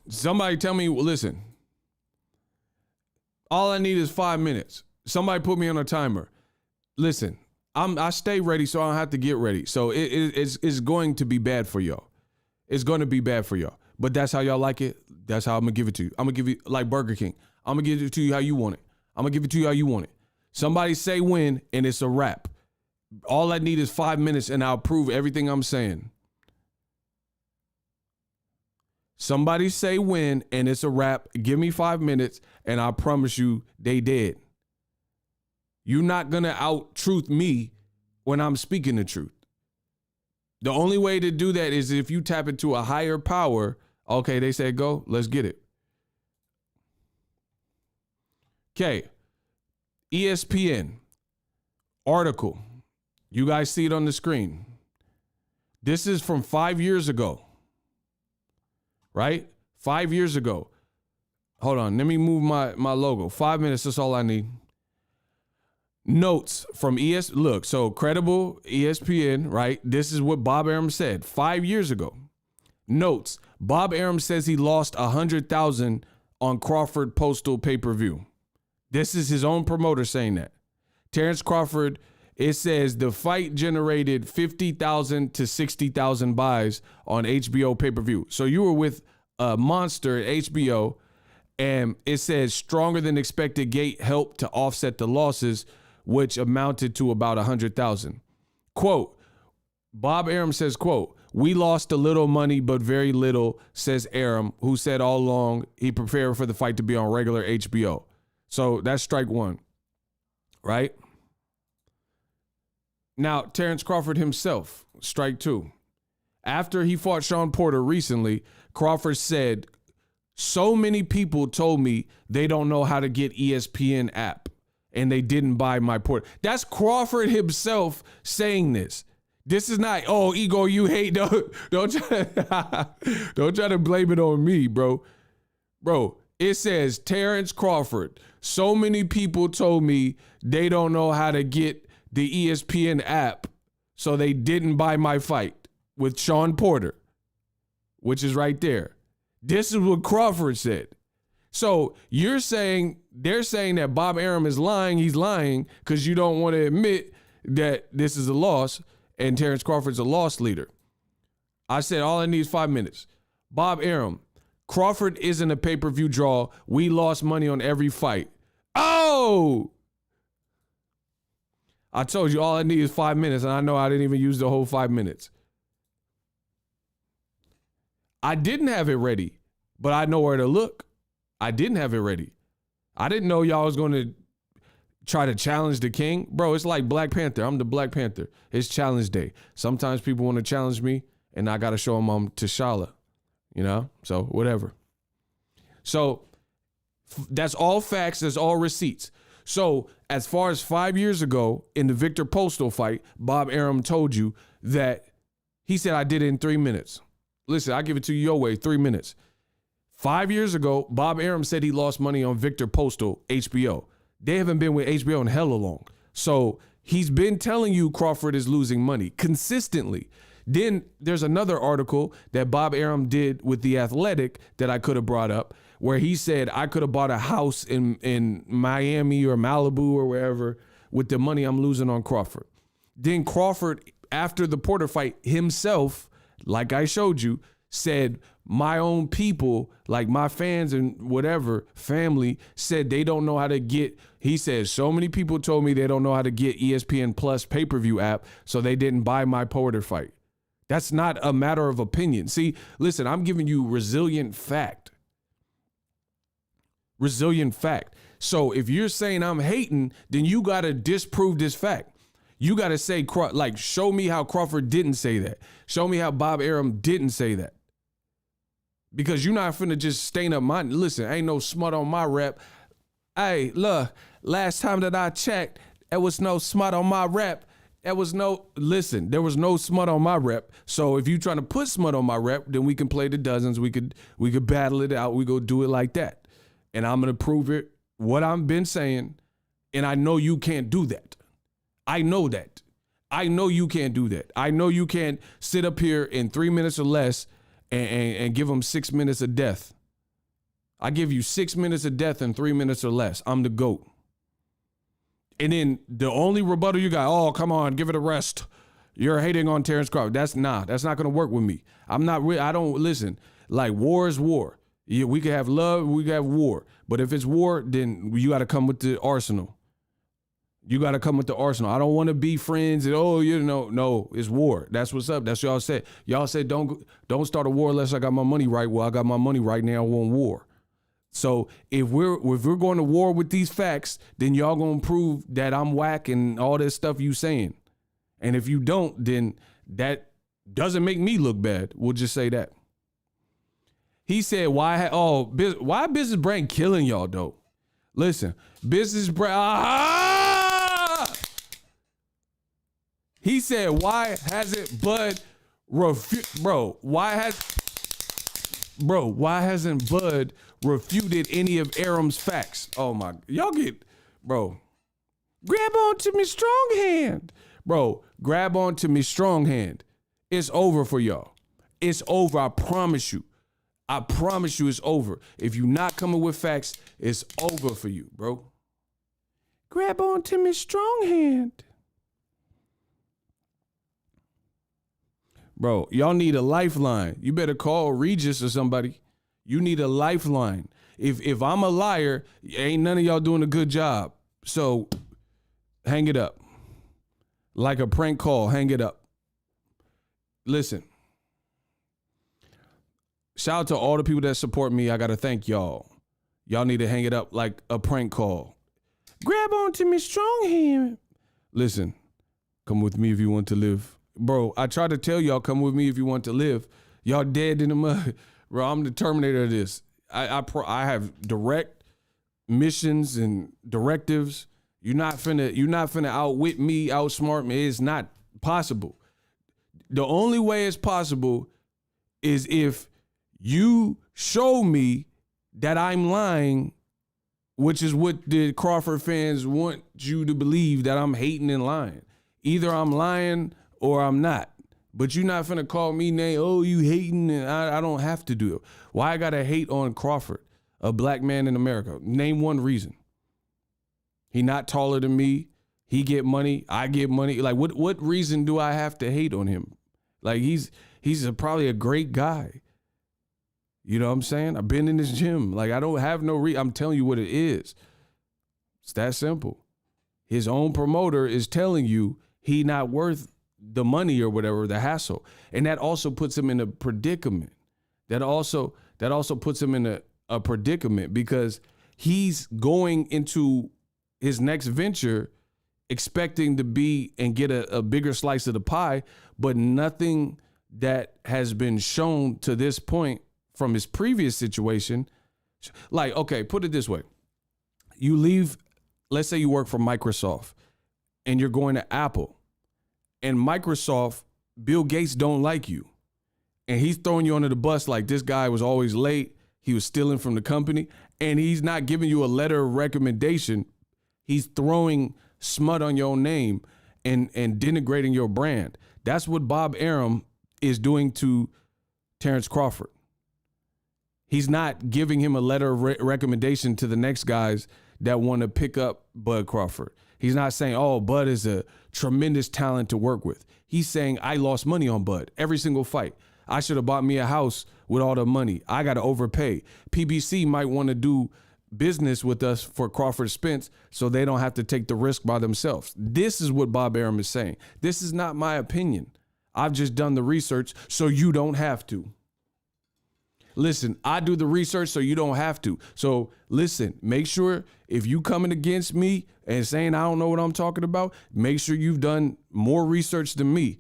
Somebody tell me, listen. All I need is 5 minutes. Somebody put me on a timer. Listen, I stay ready, so I don't have to get ready. So it's going to be bad for y'all. It's going to be bad for y'all. But that's how y'all like it. That's how I'm gonna give it to you. I'm gonna give you like Burger King. I'm gonna give it to you how you want it. I'm gonna give it to you how you want it. Somebody say when, and it's a wrap. All I need is 5 minutes, and I'll prove everything I'm saying. Somebody say when, and it's a wrap. Give me 5 minutes, and I promise you they dead. You're not gonna out-truth me when I'm speaking the truth. The only way to do that is if you tap into a higher power. Okay, they said go, let's get it. Okay, ESPN article. You guys see it on the screen. This is from 5 years ago, right? 5 years ago. Hold on. Let me move my logo. 5 minutes. That's all I need. Notes from Look, so credible ESPN, right? This is what Bob Arum said 5 years ago. Notes. Bob Arum says he lost $100,000 on Crawford Postal pay-per-view. This is his own promoter saying that. Terence Crawford, it says the fight generated 50,000 to 60,000 buys on HBO pay-per-view. So you were with a monster at HBO, and it says stronger than expected gate helped to offset the losses, which amounted to about 100,000. Quote, Bob Arum says, quote, we lost a little money, but very little, says Arum, who said all along he prepared for the fight to be on regular HBO. So that's strike one, right? Now, Terence Crawford himself, strike two. After he fought Sean Porter recently, Crawford said, so many people told me they don't know how to get ESPN app and they didn't buy my Porter. That's Crawford himself saying this. This is not, oh, Ego, you hate. Don't try to blame it on me, bro. Bro, it says Terence Crawford. So many people told me they don't know how to get the ESPN app, so they didn't buy my fight with Sean Porter, which is right there. This is what Crawford said. So they're saying that Bob Arum is lying. He's lying because you don't want to admit that this is a loss and Terence Crawford's a loss leader. I said all I need is 5 minutes. Bob Arum, Crawford isn't a pay-per-view draw. We lost money on every fight. Oh! I told you all I need is 5 minutes, and I know I didn't even use the whole 5 minutes. I didn't have it ready, but I know where to look. I didn't have it ready. I didn't know y'all was going to try to challenge the king. Bro, it's like Black Panther. I'm the Black Panther. It's challenge day. Sometimes people want to challenge me, and I got to show them I'm T'Challa, you know? So whatever. So that's all facts. That's all receipts. So as far as 5 years ago in the Victor Postal fight, Bob Arum told you that he said, I did it in 3 minutes. Listen, I give it to you your way, 3 minutes. 5 years ago, Bob Arum said he lost money on Victor Postal, HBO. They haven't been with HBO in hella long. So he's been telling you Crawford is losing money consistently. Then there's another article that Bob Arum did with The Athletic that I could have brought up where he said I could have bought a house in Miami or Malibu or wherever with the money I'm losing on Crawford. Then Crawford, after the Porter fight himself, like I showed you, said my own people, like my fans and whatever, family, said they don't know how to get, he says, so many people told me they don't know how to get ESPN Plus pay-per-view app, so they didn't buy my Porter fight. That's not a matter of opinion. See, listen, I'm giving you resilient fact. Resilient fact. So if you're saying I'm hating, then you got to disprove this fact. You got to say, like, show me how Crawford didn't say that. Show me how Bob Arum didn't say that. Because you're not finna just stain up my, listen, ain't no smut on my rep. Hey, look, last time that I checked, there was no smut on my rep. There was no smut on my rep. So if you trying to put smut on my rep, then we can play the dozens. We could battle it out. We go do it like that. And I'm going to prove it, what I've been saying. And I know you can't do that. I know that. I know you can't do that. I know you can't sit up here in 3 minutes or less and give them 6 minutes of death. I give you 6 minutes of death in 3 minutes or less. I'm the GOAT. And then the only rebuttal you got, oh, come on, give it a rest. You're hating on Terence Crawford. That's not going to work with me. I don't listen. Like, war is war. Yeah, we can have love, we can have war. But if it's war, then you got to come with the arsenal. You got to come with the arsenal. I don't want to be friends and, no, it's war. That's what's up. That's what y'all said. Y'all said don't start a war unless I got my money right. Well, I got my money right now. I want war. So if we're going to war with these facts, then y'all going to prove that I'm whack and all this stuff you saying. And if you don't, then that doesn't make me look bad. We'll just say that. He said, why Business Brain killing y'all, though? Listen, Business Brain, he said, why hasn't Bud why has Bro, why hasn't Bud refuted any of Aram's facts? Oh my, y'all bro, grab onto me strong hand. Bro, grab onto me strong hand. It's over for y'all. It's over, I promise you. I promise you it's over. If you're not coming with facts, it's over for you, bro. Grab onto me strong hand. Bro, y'all need a lifeline. You better call Regis or somebody. You need a lifeline. If I'm a liar, ain't none of y'all doing a good job. So hang it up. Like a prank call, hang it up. Listen. Shout out to all the people that support me. I got to thank y'all. Y'all need to hang it up like a prank call. Grab onto me strong hand. Listen, come with me if you want to live. Bro, I tried to tell y'all, come with me if you want to live. Y'all dead in the mud. Bro, I'm the Terminator of this. I have direct missions and directives. You're not finna outwit me, outsmart me. It's not possible. The only way it's possible is if you show me that I'm lying, which is what the Crawford fans want you to believe, that I'm hating and lying. Either I'm lying or I'm not. But you're not finna call me name, oh, you hating, and I don't have to do it. Why I gotta hate on Crawford, a black man in America? Name one reason. He not taller than me. He get money. I get money. Like, what reason do I have to hate on him? Like, he's probably a great guy. You know what I'm saying? I've been in this gym. Like, I don't have no I'm telling you what it is. It's that simple. His own promoter is telling you he not worth the money or whatever, the hassle. And that also puts him in a predicament. That also puts him in a predicament because he's going into his next venture expecting to be and get a bigger slice of the pie, but nothing that has been shown to this point from his previous situation. Like, okay, put it this way. You leave, let's say you work for Microsoft and you're going to Apple. And Microsoft, Bill Gates don't like you. And he's throwing you under the bus like this guy was always late. He was stealing from the company. And he's not giving you a letter of recommendation. He's throwing smut on your name and denigrating your brand. That's what Bob Arum is doing to Terence Crawford. He's not giving him a letter of recommendation to the next guys that want to pick up Bud Crawford. He's not saying, oh, Bud is a tremendous talent to work with. He's saying, I lost money on Bud every single fight. I should have bought me a house with all the money. I got to overpay. PBC might want to do business with us for Crawford Spence so they don't have to take the risk by themselves. This is what Bob Arum is saying. This is not my opinion. I've just done the research so you don't have to. Listen, I do the research so you don't have to. So listen, make sure if you coming against me and saying I don't know what I'm talking about, make sure you've done more research than me.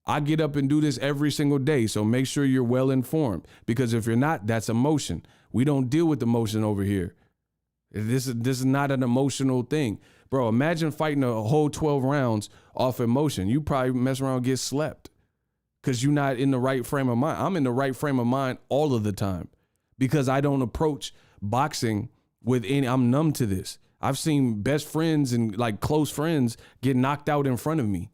I get up and do this every single day. So make sure you're well informed, because if you're not, that's emotion. We don't deal with emotion over here. This is not an emotional thing. Bro, imagine fighting a whole 12 rounds off emotion. You probably mess around and get slept. Because you're not in the right frame of mind. I'm in the right frame of mind all of the time because I don't approach boxing with any, I'm numb to this. I've seen best friends and like close friends get knocked out in front of me.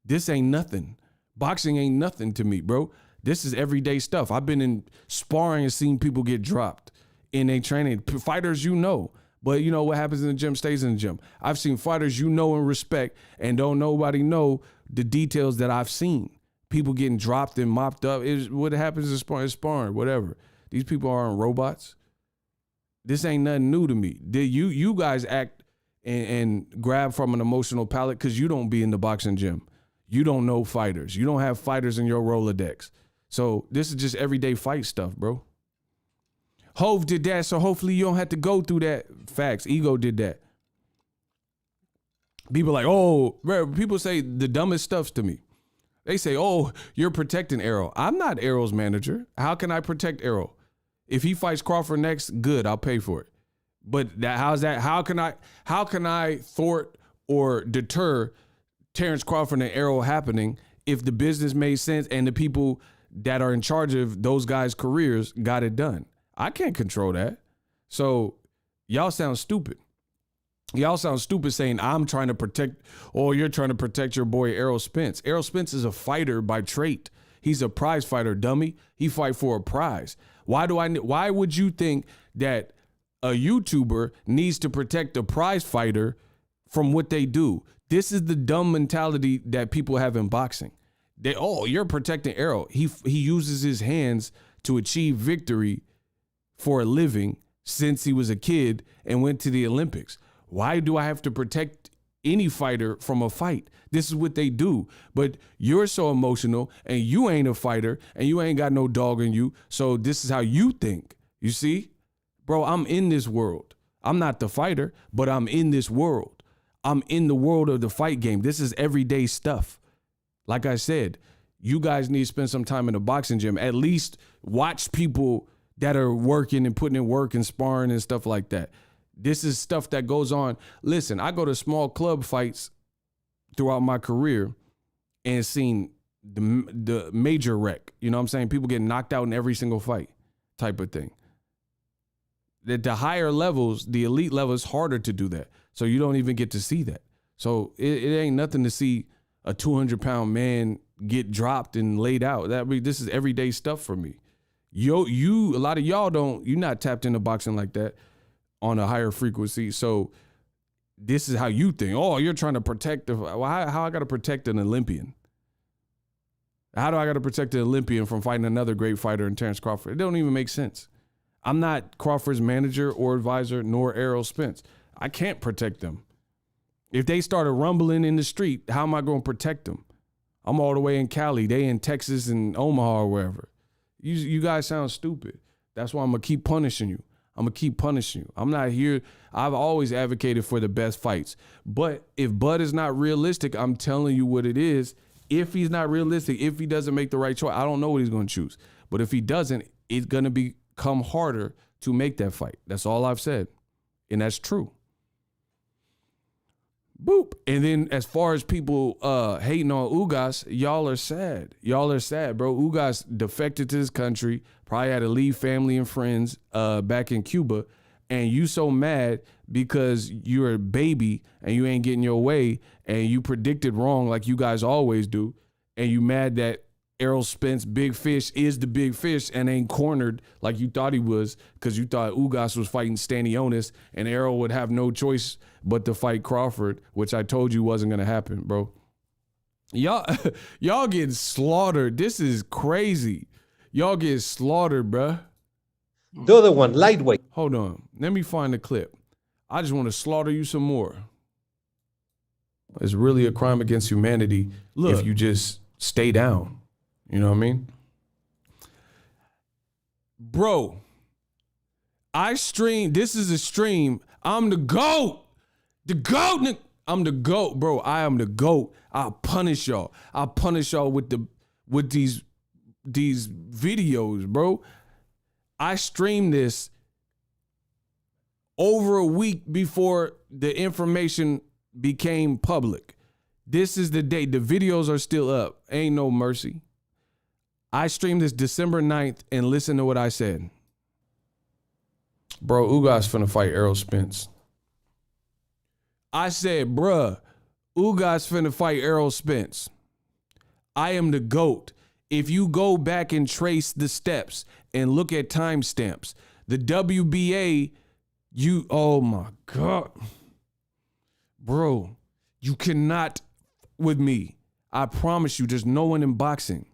This ain't nothing. Boxing ain't nothing to me, bro. This is everyday stuff. I've been in sparring and seen people get dropped in a training. Fighters, you know. But you know what happens in the gym stays in the gym. I've seen fighters you know and respect and don't nobody know the details that I've seen. People getting dropped and mopped up is what happens in sparring, whatever. These people aren't robots. This ain't nothing new to me. You guys act and grab from an emotional palate because you don't be in the boxing gym. You don't know fighters. You don't have fighters in your Rolodex. So this is just everyday fight stuff, bro. Hove did that, so hopefully you don't have to go through that. Facts. Ego did that. People like, oh, bro, people say the dumbest stuff to me. They say, oh, you're protecting Errol. I'm not Errol's manager. How can I protect Errol? If he fights Crawford next, good, I'll pay for it. But how's that? How can I thwart or deter Terence Crawford and Errol happening if the business made sense and the people that are in charge of those guys' careers got it done. I can't control that. So y'all sound stupid. Y'all sound stupid saying I'm trying to protect, or you're trying to protect your boy Errol Spence. Errol Spence is a fighter by trait. He's a prize fighter, dummy. He fight for a prize. Why would you think that a YouTuber needs to protect a prize fighter from what they do? This is the dumb mentality that people have in boxing. You're protecting Errol. He uses his hands to achieve victory for a living since he was a kid and went to the Olympics. Why do I have to protect any fighter from a fight? This is what they do. But you're so emotional and you ain't a fighter and you ain't got no dog in you. So this is how you think. You see? Bro, I'm in this world. I'm not the fighter, but I'm in this world. I'm in the world of the fight game. This is everyday stuff. Like I said, you guys need to spend some time in a boxing gym. At least watch people that are working and putting in work and sparring and stuff like that. This is stuff that goes on. Listen, I go to small club fights throughout my career and seen the major wreck. You know what I'm saying? People get knocked out in every single fight type of thing. At the higher levels, the elite level, is harder to do that. So you don't even get to see that. So it ain't nothing to see a 200-pound man get dropped and laid out. This is everyday stuff for me. A lot of y'all you're not tapped into boxing like that on a higher frequency. So this is how you think. Oh, you're trying to protect how I got to protect an Olympian? How do I got to protect an Olympian from fighting another great fighter in Terence Crawford? It don't even make sense. I'm not Crawford's manager or advisor, nor Errol Spence. I can't protect them. If they started rumbling in the street, how am I going to protect them? I'm all the way in Cali. They in Texas and Omaha or wherever. You guys sound stupid. That's why I'm going to keep punishing you. I'm going to keep punishing you. I'm not here. I've always advocated for the best fights. But if Bud is not realistic, I'm telling you what it is. If he's not realistic, if he doesn't make the right choice, I don't know what he's going to choose. But if he doesn't, it's going to become harder to make that fight. That's all I've said. And that's true. Boop. And then as far as people hating on Ugas, y'all are sad. Y'all are sad, bro. Ugas defected to this country, probably had to leave family and friends back in Cuba. And you so mad because you're a baby and you ain't getting your way and you predicted wrong like you guys always do. And you mad that Errol Spence, big fish, is the big fish and ain't cornered like you thought he was because you thought Ugas was fighting Stanionis and Errol would have no choice but to fight Crawford, which I told you wasn't going to happen, bro. Y'all getting slaughtered. This is crazy. Y'all get slaughtered, bro. The other one, lightweight. Hold on. Let me find the clip. I just want to slaughter you some more. It's really a crime against humanity if you just stay down. You know what I mean? Bro, I stream. This is a stream. I'm the GOAT. The GOAT. I'm the GOAT, bro. I am the GOAT. I'll punish y'all. I'll punish y'all with these videos, bro. I streamed this over a week before the information became public. This is the day. The videos are still up. Ain't no mercy. I streamed this December 9th and listen to what I said. Bro, Ugas finna fight Errol Spence. I said, bruh, Ugas finna fight Errol Spence. I am the GOAT. If you go back and trace the steps and look at timestamps, the WBA, oh my God. Bro, you cannot with me. I promise you, there's no one in boxing.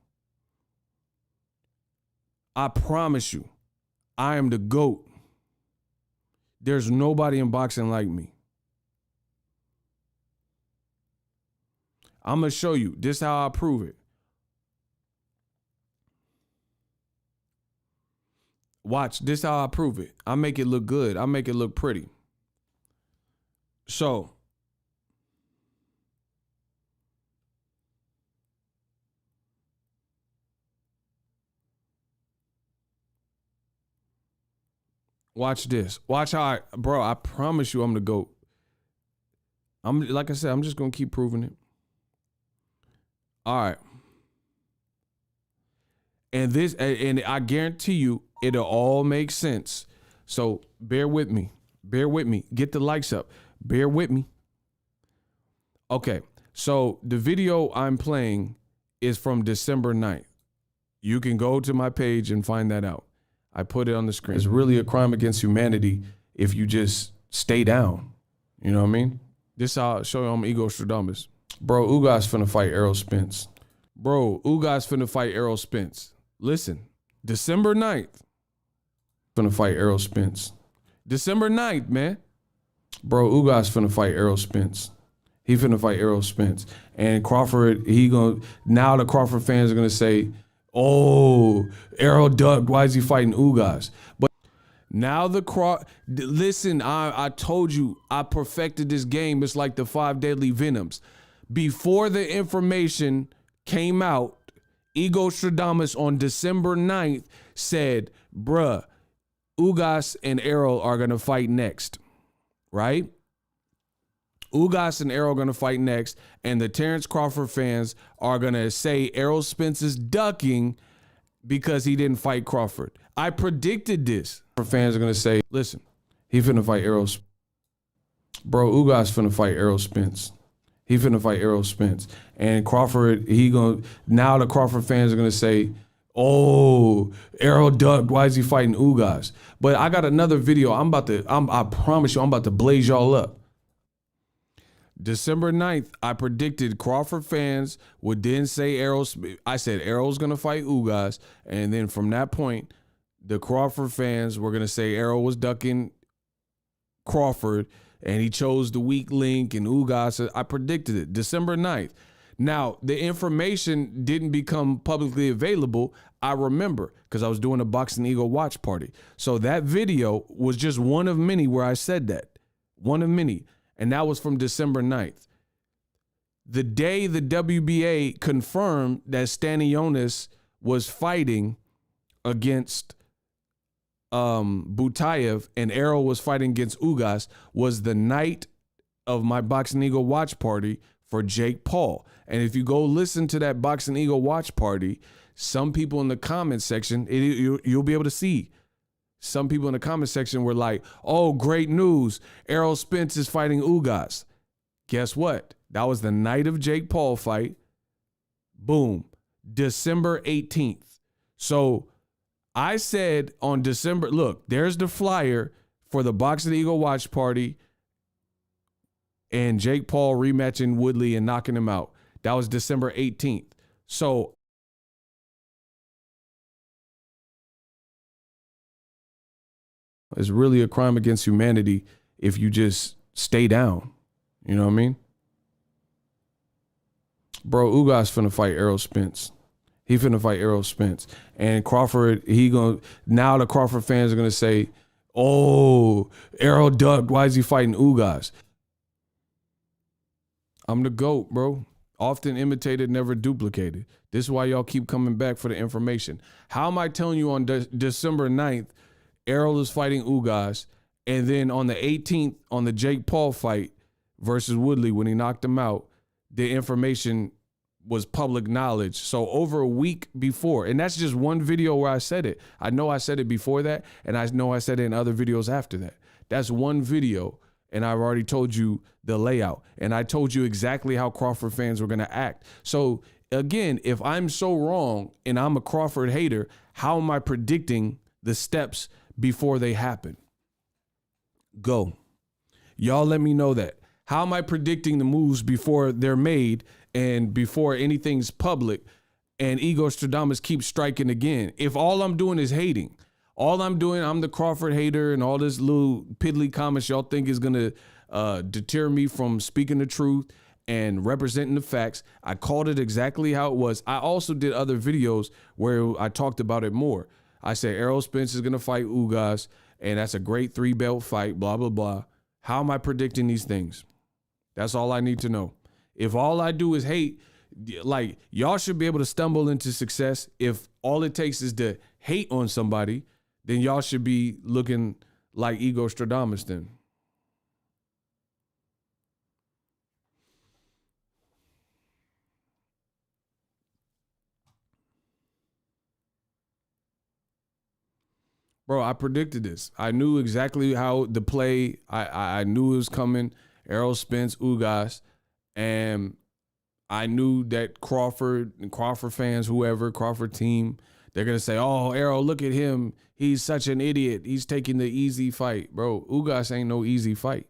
I promise you, I am the GOAT. There's nobody in boxing like me. I'm going to show you. This is how I prove it. Watch, this is how I prove it. I make it look good. I make it look pretty. So, watch this. Watch how I promise you I'm the GOAT. Like I said, I'm just going to keep proving it. All right. And I guarantee you, it'll all make sense. So bear with me. Bear with me. Get the likes up. Bear with me. Okay. So the video I'm playing is from December 9th. You can go to my page and find that out. I put it on the screen. It's really a crime against humanity if you just stay down. You know what I mean? This I'll show you I'm Ego Stradamus. Bro, Ugas finna fight Errol Spence. Bro, Ugas finna fight Errol Spence. Listen, December 9th. Finna fight Errol Spence. December 9th, man. Bro, Ugas finna fight Errol Spence. He finna fight Errol Spence. And Crawford, now the Crawford fans are gonna say, oh, Errol ducked, why is he fighting Ugas? But now listen, I told you, I perfected this game. It's like the 5 deadly venoms. Before the information came out, Ego Stradamus on December 9th said, bruh, Ugas and Errol are going to fight next, right? Ugas and Errol are going to fight next, and the Terence Crawford fans are going to say Errol Spence is ducking because he didn't fight Crawford. I predicted this. Fans are going to say, listen, he finna fight Errol. Bro, Ugas finna fight Errol Spence. He finna fight Errol Spence. And Crawford, now the Crawford fans are going to say, oh, Errol ducked, why is he fighting Ugas? But I got another video. I promise you, I'm about to blaze y'all up. December 9th, I predicted Crawford fans would then say I said Errol's going to fight Ugas. And then from that point, the Crawford fans were going to say Errol was ducking Crawford and he chose the weak link and Ugas. I predicted it December 9th. Now, the information didn't become publicly available. I remember because I was doing a Boxing Ego watch party. So that video was just one of many where I said that. One of many. And that was from December 9th. The day the WBA confirmed that Stanionis was fighting against Butayev and Errol was fighting against Ugas was the night of my Boxing Ego watch party for Jake Paul. And if you go listen to that Boxing Ego watch party, some people in the comment section, you'll be able to see. Some people in the comment section were like, oh, great news. Errol Spence is fighting Ugas. Guess what? That was the night of Jake Paul fight. Boom. December 18th. So I said on December, look, there's the flyer for the Boxing Ego watch party and Jake Paul rematching Woodley and knocking him out. That was December 18th. So it's really a crime against humanity if you just stay down. You know what I mean? Bro, Ugas finna fight Errol Spence. He finna fight Errol Spence. And Crawford, now the Crawford fans are gonna say, oh, Errol ducked, why is he fighting Ugas? I'm the GOAT, bro. Often imitated, never duplicated. This is why y'all keep coming back for the information. How am I telling you on December 9th, Errol is fighting Ugas, and then on the 18th, on the Jake Paul fight versus Woodley, when he knocked him out, the information was public knowledge. So over a week before, and that's just one video where I said it. I know I said it before that, and I know I said it in other videos after that. That's one video, and I've already told you the layout, and I told you exactly how Crawford fans were going to act. So again, if I'm so wrong and I'm a Crawford hater, how am I predicting the steps before they happen? Go. Y'all let me know that. How am I predicting the moves before they're made and before anything's public and Ego Stradamus keeps striking again? If all I'm doing is hating, I'm the Crawford hater and all this little piddly comments y'all think is going to deter me from speaking the truth and representing the facts. I called it exactly how it was. I also did other videos where I talked about it more. I said Errol Spence is going to fight Ugas, and that's a great 3-belt fight, blah, blah, blah. How am I predicting these things? That's all I need to know. If all I do is hate, like, y'all should be able to stumble into success. If all it takes is to hate on somebody, then y'all should be looking like Ego Stradamus then. Bro, I predicted this. I knew exactly how the play. I knew it was coming. Errol Spence, Ugas, and I knew that Crawford and Crawford fans, whoever, Crawford team, they're gonna say, "Oh, Errol, look at him. He's such an idiot. He's taking the easy fight, bro. Ugas ain't no easy fight."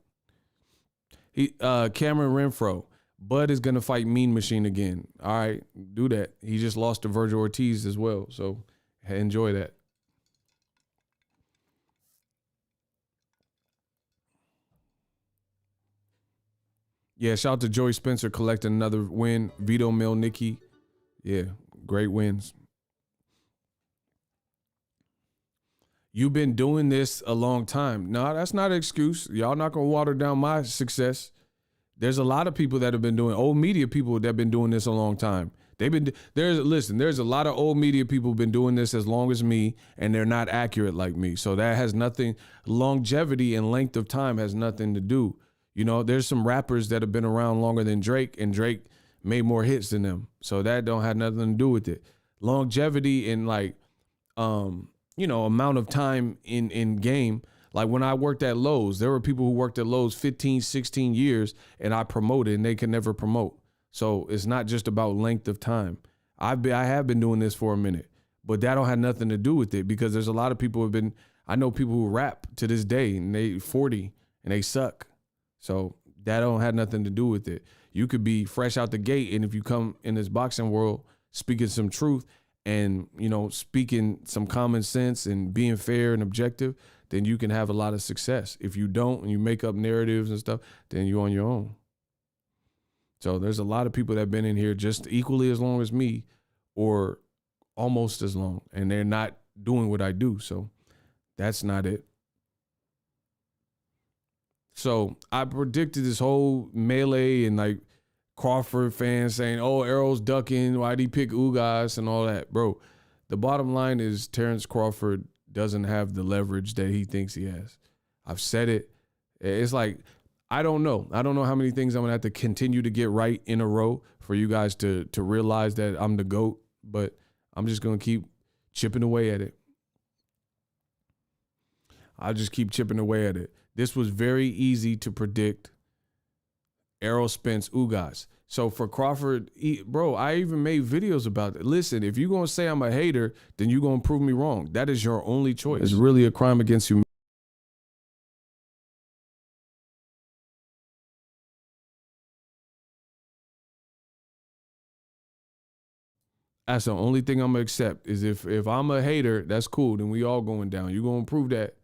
Cameron Renfro, Bud is gonna fight Mean Machine again. All right, do that. He just lost to Virgil Ortiz as well, so enjoy that. Yeah, shout out to Joey Spencer collecting another win. Vito Milnicki. Yeah, great wins. You've been doing this a long time. No, that's not an excuse. Y'all not going to water down my success. There's a lot of people that have been doing, old media people that have been doing this a long time. There's a lot of old media people who've been doing this as long as me, and they're not accurate like me. So that has nothing, longevity and length of time has nothing to do. You know, there's some rappers that have been around longer than Drake, and Drake made more hits than them. So that don't have nothing to do with it. Longevity and amount of time in game. Like when I worked at Lowe's, there were people who worked at Lowe's 15, 16 years, and I promoted, and they could never promote. So it's not just about length of time. I have been doing this for a minute, but that don't have nothing to do with it, because there's a lot of people I know people who rap to this day, and they 40 and they suck. So that don't have nothing to do with it. You could be fresh out the gate, and if you come in this boxing world speaking some truth and, speaking some common sense and being fair and objective, then you can have a lot of success. If you don't, and you make up narratives and stuff, then you're on your own. So there's a lot of people that have been in here just equally as long as me, or almost as long, and they're not doing what I do. So that's not it. So I predicted this whole melee and like Crawford fans saying, "Oh, Errol's ducking. Why'd he pick Ugas?" and all that. Bro, the bottom line is Terence Crawford doesn't have the leverage that he thinks he has. I've said it. It's like, I don't know. I don't know how many things I'm going to have to continue to get right in a row for you guys to realize that I'm the GOAT, but I'm just going to keep chipping away at it. I'll just keep chipping away at it. This was very easy to predict. Errol Spence, Ugas. So for Crawford, bro, I even made videos about it. Listen, if you're going to say I'm a hater, then you're going to prove me wrong. That is your only choice. It's really a crime against humanity. That's the only thing I'm going to accept is if I'm a hater, that's cool. Then we all going down. You're going to prove that.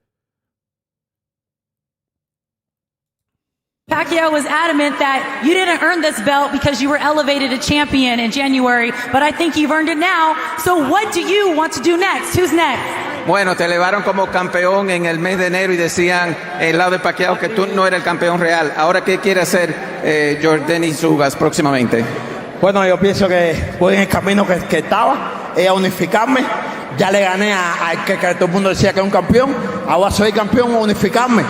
Pacquiao was adamant that you didn't earn this belt because you were elevated to champion in January, but I think you've earned it now. So what do you want to do next? Who's next? Bueno, te elevaron como campeón en el mes de enero y decían el lado de Pacquiao que tú no eres el campeón real. Ahora, ¿qué quiere hacer Yordenis Ugas próximamente? Bueno, yo pienso que voy en el camino que estaba, a unificarme. Ya le gané a que todo el mundo decía que era un campeón. Ahora soy campeón, a unificarme.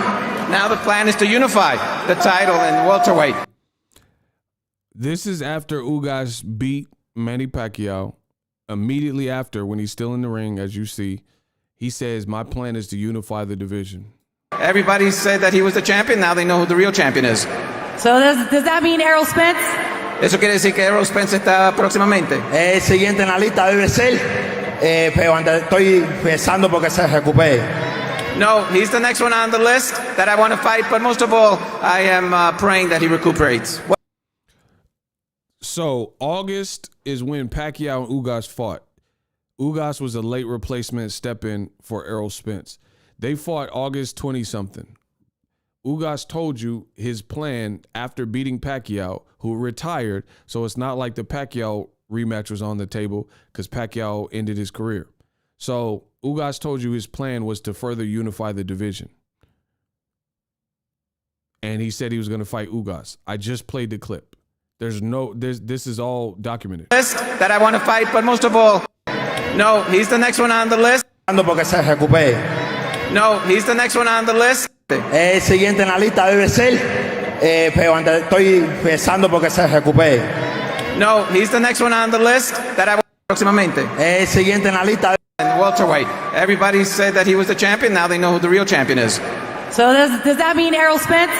Now the plan is to unify the title in welterweight. This is after Ugas beat Manny Pacquiao. Immediately after, when he's still in the ring, as you see, he says, "My plan is to unify the division." Everybody said that he was the champion. Now they know who the real champion is. So does that mean Errol Spence? ¿Eso quiere decir que Errol Spence está próximamente? El siguiente en la lista debe ser, pero estoy pensando porque se recupere. No, he's the next one on the list that I want to fight, but most of all, I am praying that he recuperates. So August is when Pacquiao and Ugas fought. Ugas was a late replacement step-in for Errol Spence. They fought August 20-something. Ugas told you his plan after beating Pacquiao, who retired, so it's not like the Pacquiao rematch was on the table because Pacquiao ended his career. So Ugas told you his plan was to further unify the division. And he said he was going to fight Ugas. I just played the clip. This is all documented. List that I want to fight, but most of all, no, he's the next one on the list. Porque se recupere. No, he's the next one on the list. El siguiente en la lista debe ser, pero estoy pensando porque se recupere. No, he's the next one on the list that I want próximamente. El siguiente en la lista. And welterweight. Everybody said that he was the champion. Now they know who the real champion is. So does that mean Errol Spence?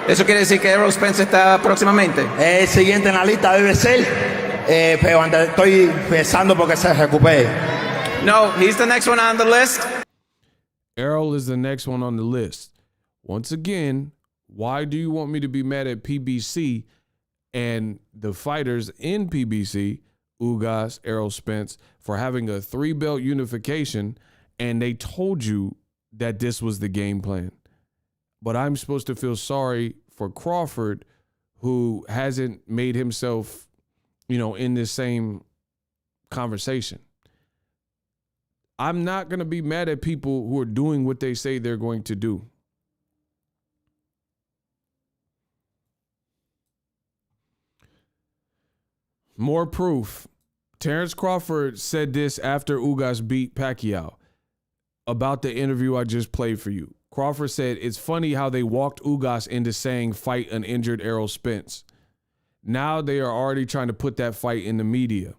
Eso quiere decir que Errol Spence está próximamente. El siguiente en la lista debe ser, pero estoy pensando porque se recupere. No, he's the next one on the list. Errol is the next one on the list. Once again, why do you want me to be mad at PBC and the fighters in PBC, Ugas, Errol Spence, for having a 3-belt unification, and they told you that this was the game plan? But I'm supposed to feel sorry for Crawford, who hasn't made himself, in this same conversation. I'm not going to be mad at people who are doing what they say they're going to do. More proof. Terence Crawford said this after Ugas beat Pacquiao about the interview I just played for you. Crawford said, "It's funny how they walked Ugas into saying fight an injured Errol Spence. Now they are already trying to put that fight in the media.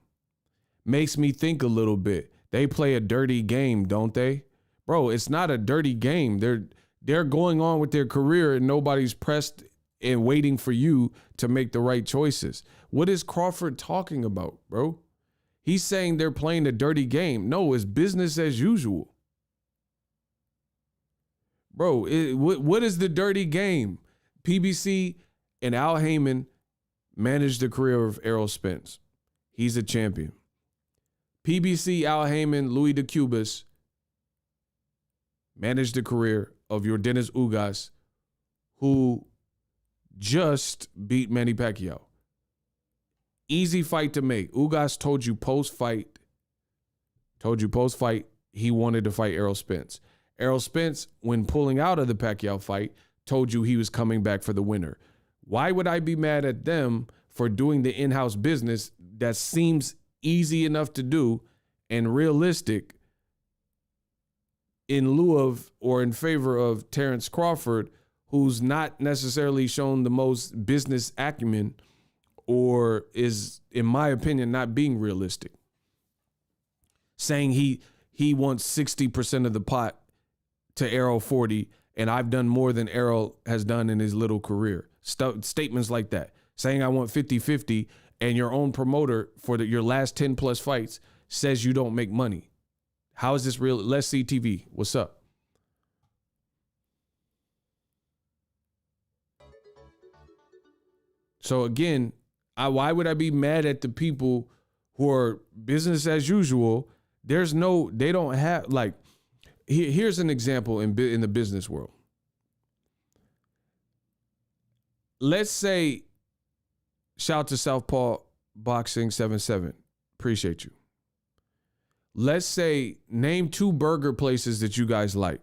Makes me think a little bit. They play a dirty game, don't they?" Bro, it's not a dirty game. They're going on with their career and nobody's pressed and waiting for you to make the right choices. What is Crawford talking about, bro? He's saying they're playing a dirty game. No, it's business as usual. Bro, what is the dirty game? PBC and Al Heyman managed the career of Errol Spence. He's a champion. PBC, Al Heyman, Louis DeCubas managed the career of your Dennis Ugas, who just beat Manny Pacquiao. Easy fight to make. Ugas told you post-fight, he wanted to fight Errol Spence. Errol Spence, when pulling out of the Pacquiao fight, told you he was coming back for the winner. Why would I be mad at them for doing the in-house business that seems easy enough to do and realistic in lieu of or in favor of Terence Crawford, who's not necessarily shown the most business acumen or is, in my opinion, not being realistic? Saying he wants 60% of the pot to Errol 40, and I've done more than Errol has done in his little career. Statements like that. Saying I want 50-50, and your own promoter for your last 10 plus fights says you don't make money. How is this real? Let's see TV. What's up? So again, why would I be mad at the people who are business as usual? They don't have, like, here's an example in the business world. Let's say, shout out to Southpaw Boxing 77. Appreciate you. Let's say, name 2 burger places that you guys like.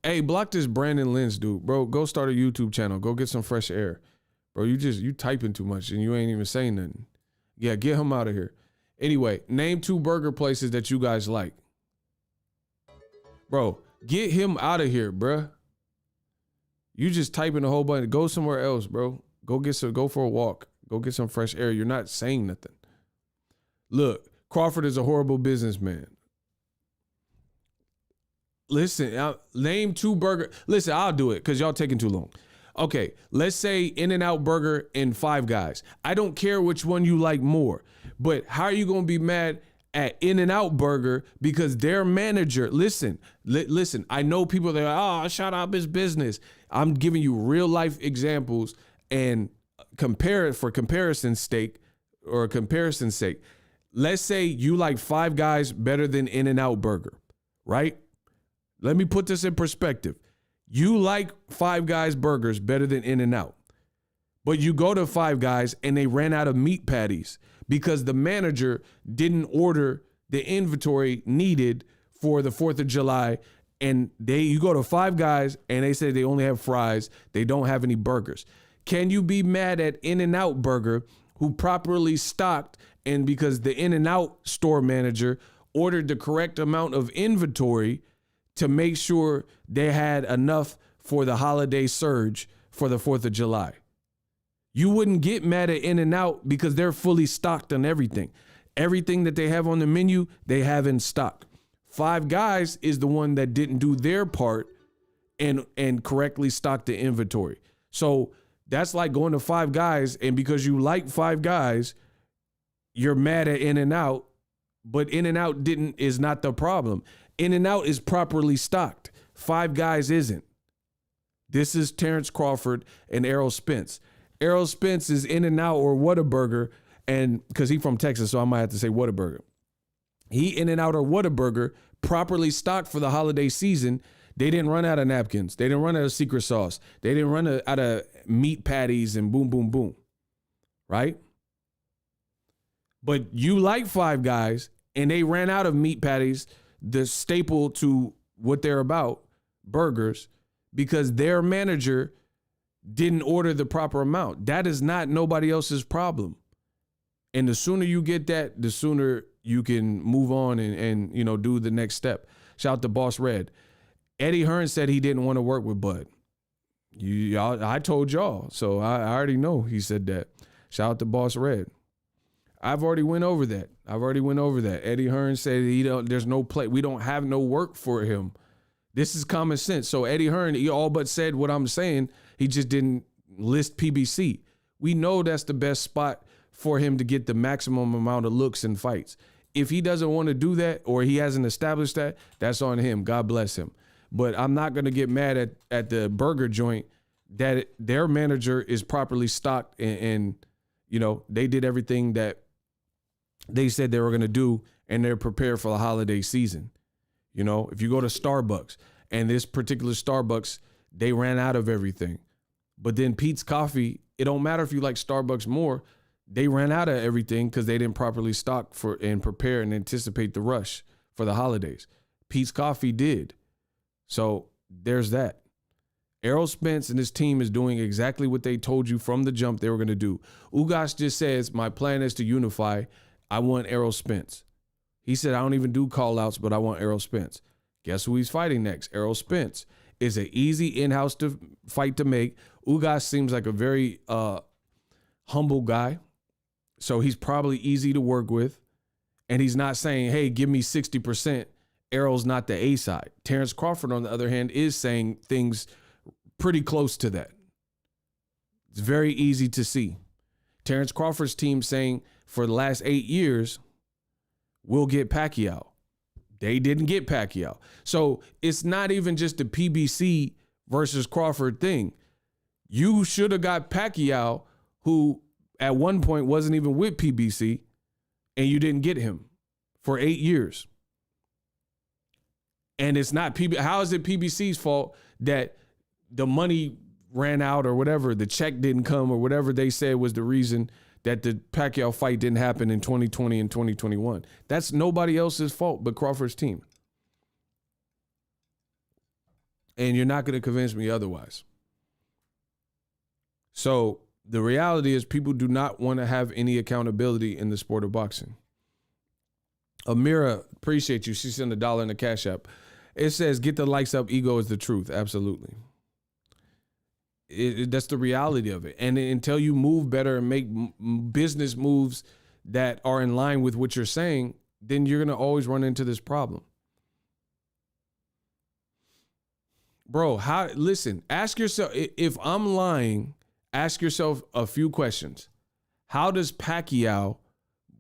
Hey, block this Brandon Lynch dude, bro. Go start a YouTube channel. Go get some fresh air. Bro, you typing too much and you ain't even saying nothing. Yeah, get him out of here. Anyway, name 2 burger places that you guys like. Bro, get him out of here, bruh. You just typing a whole bunch. Go somewhere else, bro. Go for a walk. Go get some fresh air. You're not saying nothing. Look, Crawford is a horrible businessman. Listen, name 2 burger. Listen, I'll do it because y'all taking too long. Okay, let's say In-N-Out Burger and Five Guys. I don't care which one you like more, but how are you going to be mad at In-N-Out Burger because their manager, listen, I know people that are, shut up, it's business. I'm giving you real life examples and compare it for comparison's sake. Let's say you like Five Guys better than In-N-Out Burger, right? Let me put this in perspective. You like Five Guys burgers better than In-N-Out, but you go to Five Guys and they ran out of meat patties because the manager didn't order the inventory needed for the 4th of July. And you go to Five Guys and they say they only have fries. They don't have any burgers. Can you be mad at In-N-Out Burger, who properly stocked, and because the In-N-Out store manager ordered the correct amount of inventory to make sure they had enough for the holiday surge for the 4th of July? You wouldn't get mad at In-N-Out because they're fully stocked on everything. Everything that they have on the menu, they have in stock. Five Guys is the one that didn't do their part and correctly stock the inventory. So that's like going to Five Guys, and because you like Five Guys, you're mad at In-N-Out, but In-N-Out is not the problem. In-N-Out is properly stocked. Five Guys isn't. This is Terence Crawford and Errol Spence. Errol Spence is In-N-Out or Whataburger, and because he's from Texas, so I might have to say Whataburger. He In-N-Out or Whataburger, properly stocked for the holiday season. They didn't run out of napkins. They didn't run out of secret sauce. They didn't run out of meat patties and boom, boom, boom. Right? But you like Five Guys, and they ran out of meat patties, the staple to what they're about, burgers, because their manager didn't order the proper amount. That is not nobody else's problem. And the sooner you get that, the sooner you can move on and do the next step. Shout out to Boss Red. Eddie Hearn said he didn't want to work with Bud. I told y'all, so I already know he said that. Shout out to Boss Red. I've already went over that. Eddie Hearn said there's no play. We don't have no work for him. This is common sense. So Eddie Hearn, he all but said what I'm saying. He just didn't list PBC. We know that's the best spot for him to get the maximum amount of looks and fights. If he doesn't want to do that or he hasn't established that, that's on him. God bless him. But I'm not going to get mad at the burger joint that their manager is properly stocked and they did everything that they said they were going to do, and they're prepared for the holiday season. If you go to Starbucks, and this particular Starbucks, they ran out of everything. But then Pete's Coffee, it don't matter if you like Starbucks more, they ran out of everything because they didn't properly stock for and prepare and anticipate the rush for the holidays. Pete's Coffee did. So there's that. Errol Spence and his team is doing exactly what they told you from the jump they were going to do. Ugas just says, my plan is to unify. I want Errol Spence. He said, I don't even do call outs, but I want Errol Spence. Guess who he's fighting next? Errol Spence is an easy in-house fight to make. Ugas seems like a very humble guy. So he's probably easy to work with. And he's not saying, hey, give me 60%. Errol's not the A side. Terence Crawford, on the other hand, is saying things pretty close to that. It's very easy to see. Terence Crawford's team saying for the last 8 years, we'll get Pacquiao. They didn't get Pacquiao. So it's not even just the PBC versus Crawford thing. You should have got Pacquiao, who at one point wasn't even with PBC, and you didn't get him for 8 years. And it's not how is it PBC's fault that the money ran out or whatever, the check didn't come or whatever they said was the reason that the Pacquiao fight didn't happen in 2020 and 2021. That's nobody else's fault but Crawford's team. And you're not going to convince me otherwise. So the reality is people do not want to have any accountability in the sport of boxing. Amira, appreciate you. She sent $1 in the Cash App. It says, get the likes up. Ego is the truth. Absolutely. That's the reality of it. And until you move better and make business moves that are in line with what you're saying, then you're going to always run into this problem. Bro, listen, ask yourself, if I'm lying, ask yourself a few questions. How does Pacquiao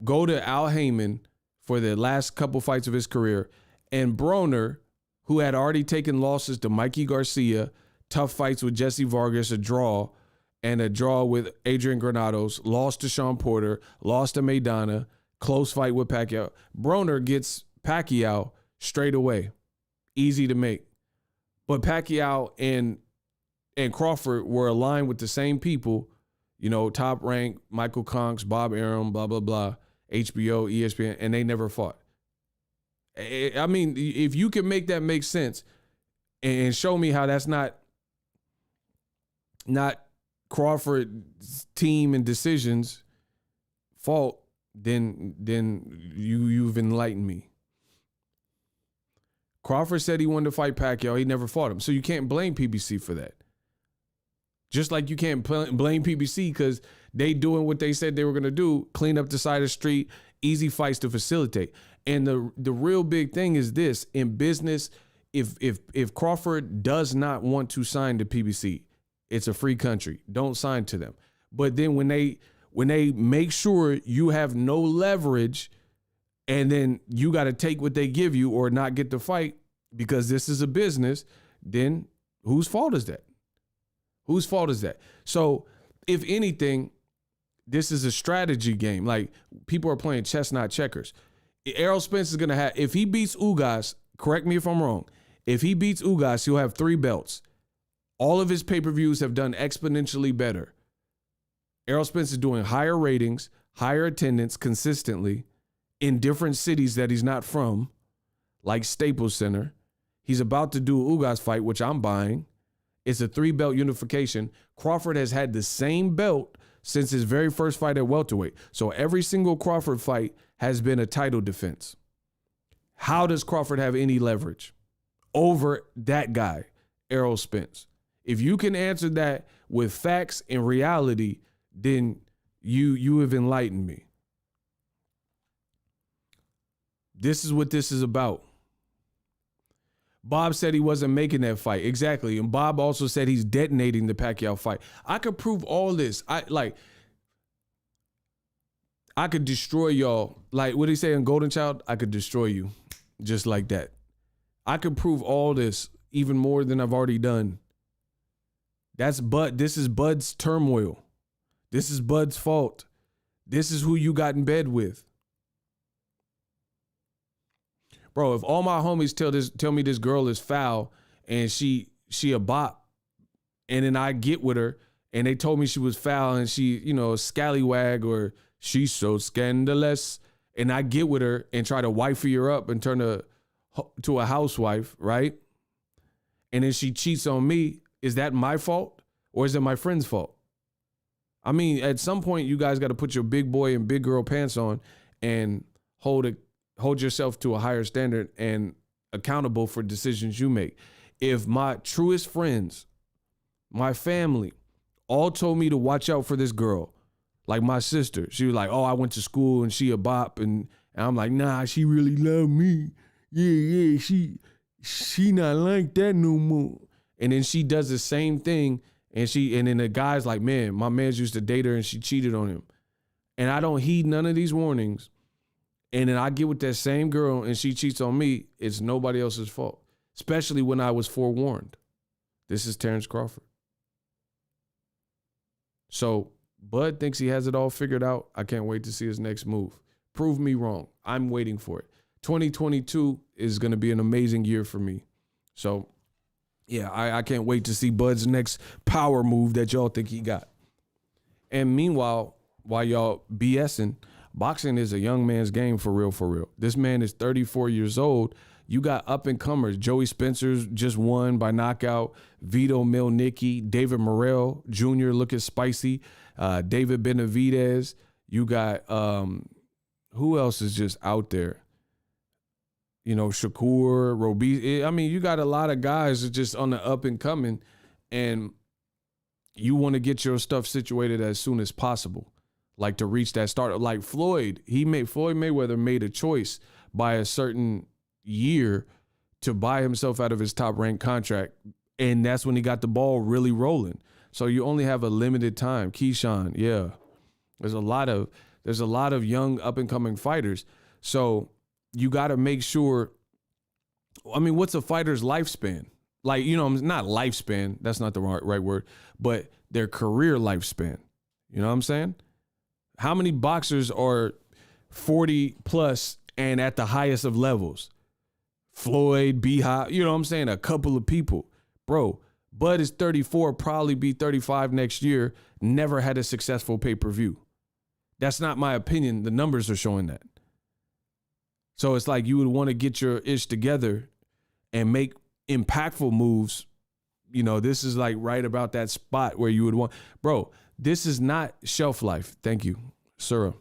go to Al Heyman for the last couple fights of his career, and Broner, who had already taken losses to Mikey Garcia, tough fights with Jesse Vargas, a draw with Adrian Granados, lost to Sean Porter, lost to Maidana, close fight with Pacquiao. Broner gets Pacquiao straight away. Easy to make. But Pacquiao and Crawford were aligned with the same people, top rank, Michael Conks, Bob Arum, blah, blah, blah, HBO, ESPN, and they never fought. I mean, if you can make that make sense and show me how that's not Crawford's team and decisions fault, then you've enlightened me. Crawford said he wanted to fight Pacquiao. He never fought him. So you can't blame PBC for that. Just like you can't blame PBC because they doing what they said they were going to do, clean up the side of the street, easy fights to facilitate. And the real big thing is this, in business, if Crawford does not want to sign to PBC, it's a free country. Don't sign to them. But then when they make sure you have no leverage and then you got to take what they give you or not get the fight because this is a business, then whose fault is that? Whose fault is that? So if anything, this is a strategy game. Like, people are playing chess, not checkers. Errol Spence is going to have, if he beats Ugas, correct me if I'm wrong, if he beats Ugas, he'll have 3 belts. All of his pay-per-views have done exponentially better. Errol Spence is doing higher ratings, higher attendance consistently in different cities that he's not from, like Staples Center. He's about to do an Ugas fight, which I'm buying. It's a 3-belt unification. Crawford has had the same belt since his very first fight at welterweight. So every single Crawford fight has been a title defense. How does Crawford have any leverage over that guy, Errol Spence? If you can answer that with facts and reality, then you have enlightened me. This is what this is about. Bob said he wasn't making that fight. Exactly. And Bob also said he's detonating the Pacquiao fight. I could prove all this. I could destroy y'all. Like, what did he say in Golden Child? I could destroy you just like that. I could prove all this even more than I've already done. This is Bud's turmoil. This is Bud's fault. This is who you got in bed with. Bro, if all my homies tell me this girl is foul and she a bop, and then I get with her and they told me she was foul and she, a scallywag or she's so scandalous, and I get with her and try to wifey her up and turn her to a housewife, right? And then she cheats on me, is that my fault or is it my friend's fault? I mean, at some point you guys got to put your big boy and big girl pants on and hold yourself to a higher standard and accountable for decisions you make. If my truest friends, my family, all told me to watch out for this girl, like my sister, she was like, oh, I went to school and she a bop, and I'm like, nah, she really love me. Yeah, she not like that no more. And then she does the same thing, and then the guy's like, man, my man's used to date her and she cheated on him. And I don't heed none of these warnings. And then I get with that same girl and she cheats on me, it's nobody else's fault, especially when I was forewarned. This is Terence Crawford. So Bud thinks he has it all figured out. I can't wait to see his next move. Prove me wrong. I'm waiting for it. 2022 is going to be an amazing year for me. So, yeah, I can't wait to see Bud's next power move that y'all think he got. And meanwhile, while y'all BSing, boxing is a young man's game for real, for real. This man is 34 years old. You got up-and-comers. Joey Spencer's just won by knockout. Vito Milnicki, David Morrell Jr. looking spicy. David Benavidez. You got, who else is just out there? Shakur, Roby. I mean, you got a lot of guys that just on the up-and-coming, and you want to get your stuff situated as soon as possible. Like to reach that start. Like Floyd Mayweather made a choice by a certain year to buy himself out of his top ranked contract. And that's when he got the ball really rolling. So you only have a limited time. Keyshawn, yeah. There's a lot of young up and coming fighters. So you got to make sure, I mean, what's a fighter's lifespan? Like, not lifespan, that's not the right word, but their career lifespan. You know what I'm saying? How many boxers are 40 plus and at the highest of levels? Floyd, B-Hop, you know what I'm saying? A couple of people. Bro, Bud is 34, probably be 35 next year, never had a successful pay-per-view. That's not my opinion. The numbers are showing that. So it's like you would want to get your ish together and make impactful moves. This is like right about that spot where you would want. Bro, this is not shelf life. Thank you, Sura.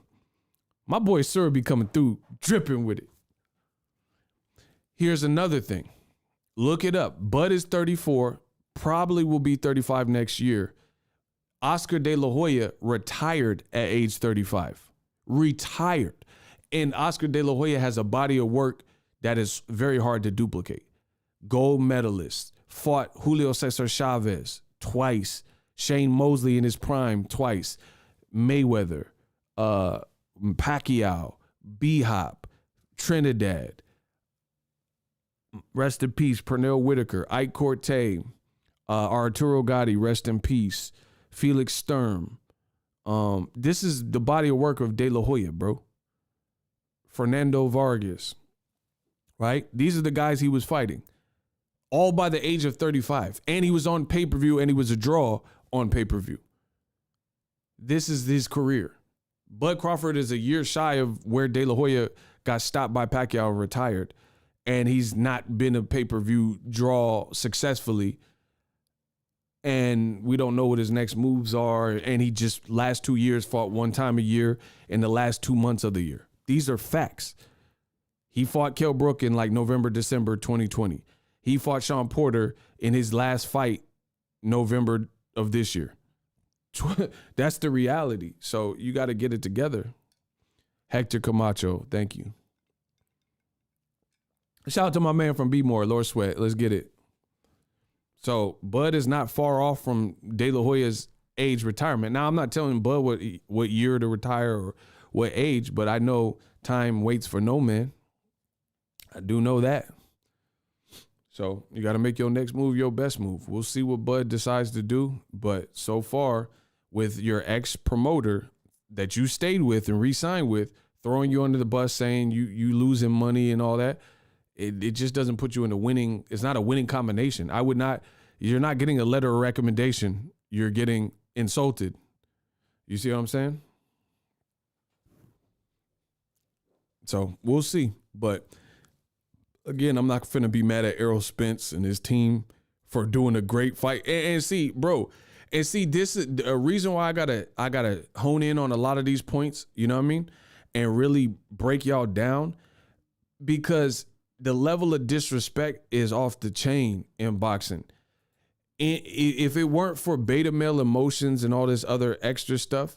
My boy Sura be coming through dripping with it. Here's another thing. Look it up. Bud is 34, probably will be 35 next year. Oscar De La Hoya retired at age 35. Retired. And Oscar De La Hoya has a body of work that is very hard to duplicate. Gold medalist, fought Julio Cesar Chavez twice, Shane Mosley in his prime twice, Mayweather, Pacquiao, B-Hop, Trinidad, rest in peace, Pernell Whitaker, Ike Corte, Arturo Gatti, rest in peace, Felix Sturm. This is the body of work of De La Hoya, bro. Fernando Vargas, right? These are the guys he was fighting, all by the age of 35. And he was on pay-per-view, and he was a draw on pay-per-view. This is his career. Bud Crawford is a year shy of where De La Hoya got stopped by Pacquiao and retired. And he's not been a pay-per-view draw successfully. And we don't know what his next moves are. And he just last 2 years fought one time a year in the last 2 months of the year. These are facts. He fought Kell Brook in like November, December 2020. He fought Sean Porter in his last fight, November of this year. That's the reality. So you got to get it together. Hector Camacho, thank you. Shout out to my man from B-More, Lord Sweat. Let's get it. So Bud is not far off from De La Hoya's age retirement. Now, I'm not telling Bud what year to retire or what age, but I know time waits for no man. I do know that. So you got to make your next move your best move. We'll see what Bud decides to do. But so far, with your ex-promoter that you stayed with and re-signed with, throwing you under the bus, saying you losing money and all that, it just doesn't put you in a winning. It's not a winning combination. You're not getting a letter of recommendation. You're getting insulted. You see what I'm saying? So we'll see. But again, I'm not finna be mad at Errol Spence and his team for doing a great fight. And see, bro, this is a reason why I gotta hone in on a lot of these points, you know what I mean? And really break y'all down, because the level of disrespect is off the chain in boxing. If it weren't for beta male emotions and all this other extra stuff,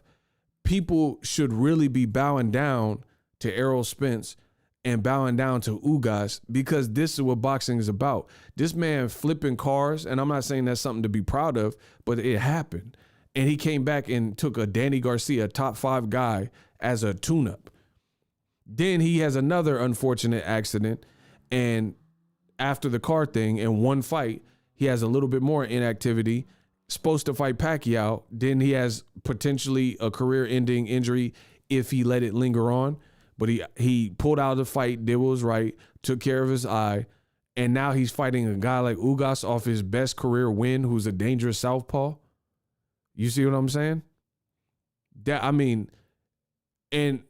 people should really be bowing down to Errol Spence and bowing down to Ugas, because this is what boxing is about. This man flipping cars, and I'm not saying that's something to be proud of, but it happened. And he came back and took a Danny Garcia, top 5 guy, as a tune-up. Then he has another unfortunate accident, and after the car thing, in one fight, he has a little bit more inactivity, supposed to fight Pacquiao. Then he has potentially a career-ending injury if he let it linger on. But he pulled out of the fight, did what was right, took care of his eye, and now he's fighting a guy like Ugas off his best career win, who's a dangerous southpaw. You see what I'm saying? And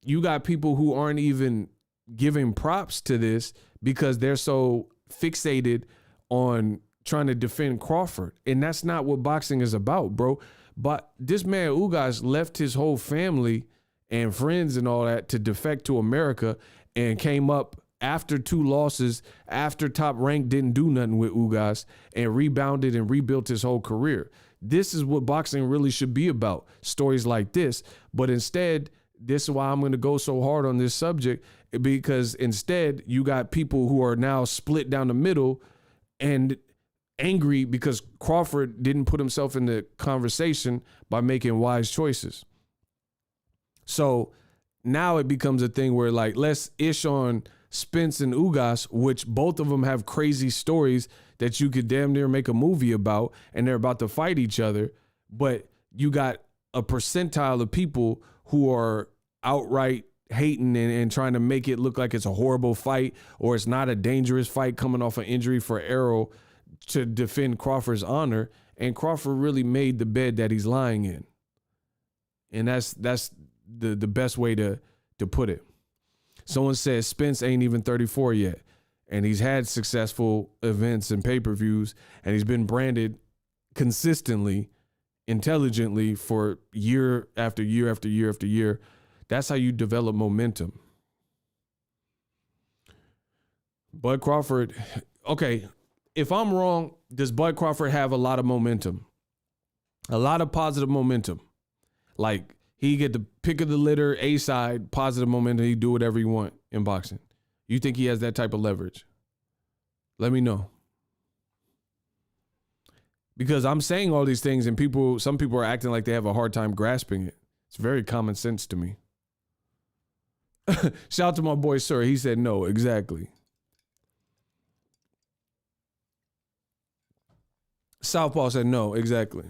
you got people who aren't even giving props to this because they're so fixated on trying to defend Crawford. And that's not what boxing is about, bro. But this man Ugas left his whole family and friends and all that to defect to America, and came up after 2 losses, after Top Rank didn't do nothing with Ugas, and rebounded and rebuilt his whole career. This is what boxing really should be about, stories like this. But instead, this is why I'm going to go so hard on this subject, because instead you got people who are now split down the middle and angry because Crawford didn't put himself in the conversation by making wise choices. So now it becomes a thing where, like, let's ish on Spence and Ugas, which both of them have crazy stories that you could damn near make a movie about, and they're about to fight each other. But you got a percentile of people who are outright hating and trying to make it look like it's a horrible fight, or it's not a dangerous fight coming off an injury for Errol to defend Crawford's honor. And Crawford really made the bed that he's lying in. And that's the best way to put it. Someone says Spence ain't even 34 yet, and he's had successful events and pay-per-views, and he's been branded consistently, intelligently for year after year after year after year. That's how you develop momentum. Bud Crawford, okay, if I'm wrong, does Bud Crawford have a lot of momentum? A lot of positive momentum. Like, he get the pick of the litter, A side, positive momentum. He do whatever he want in boxing. You think he has that type of leverage? Let me know. Because I'm saying all these things and some people are acting like they have a hard time grasping it. It's very common sense to me. Shout out to my boy, sir. He said no, exactly. Southpaw said no, exactly.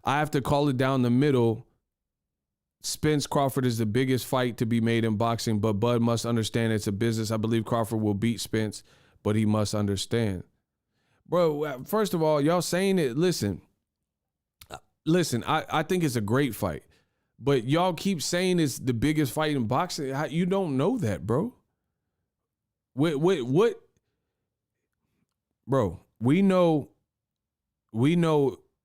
I have to call it down the middle. Spence Crawford is the biggest fight to be made in boxing, but Bud must understand it's a business. I believe Crawford will beat Spence, but he must understand. Bro, first of all, y'all saying it, listen, I think it's a great fight, but y'all keep saying it's the biggest fight in boxing. You don't know that, bro. What? Bro, we know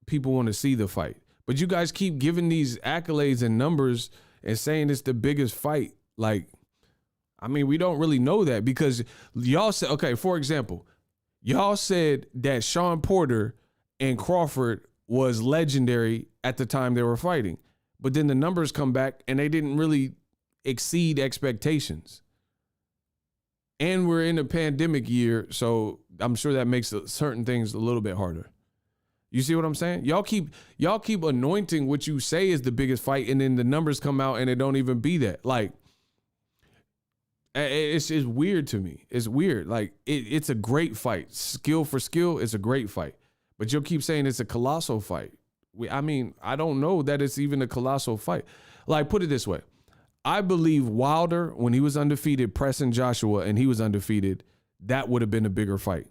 people want to see the fight. But you guys keep giving these accolades and numbers and saying it's the biggest fight. Like, I mean, we don't really know that because y'all said, okay, for example, y'all said that Sean Porter and Crawford was legendary at the time they were fighting. But then the numbers come back and they didn't really exceed expectations. And we're in a pandemic year, so I'm sure that makes certain things a little bit harder. You see what I'm saying? Y'all keep anointing what you say is the biggest fight, and then the numbers come out and it don't even be that. Like, it's weird to me. It's weird. Like, it's a great fight. Skill for skill, it's a great fight. But you'll keep saying it's a colossal fight. I don't know that it's even a colossal fight. Like, put it this way. I believe Wilder, when he was undefeated, pressing Joshua, and he was undefeated, that would have been a bigger fight.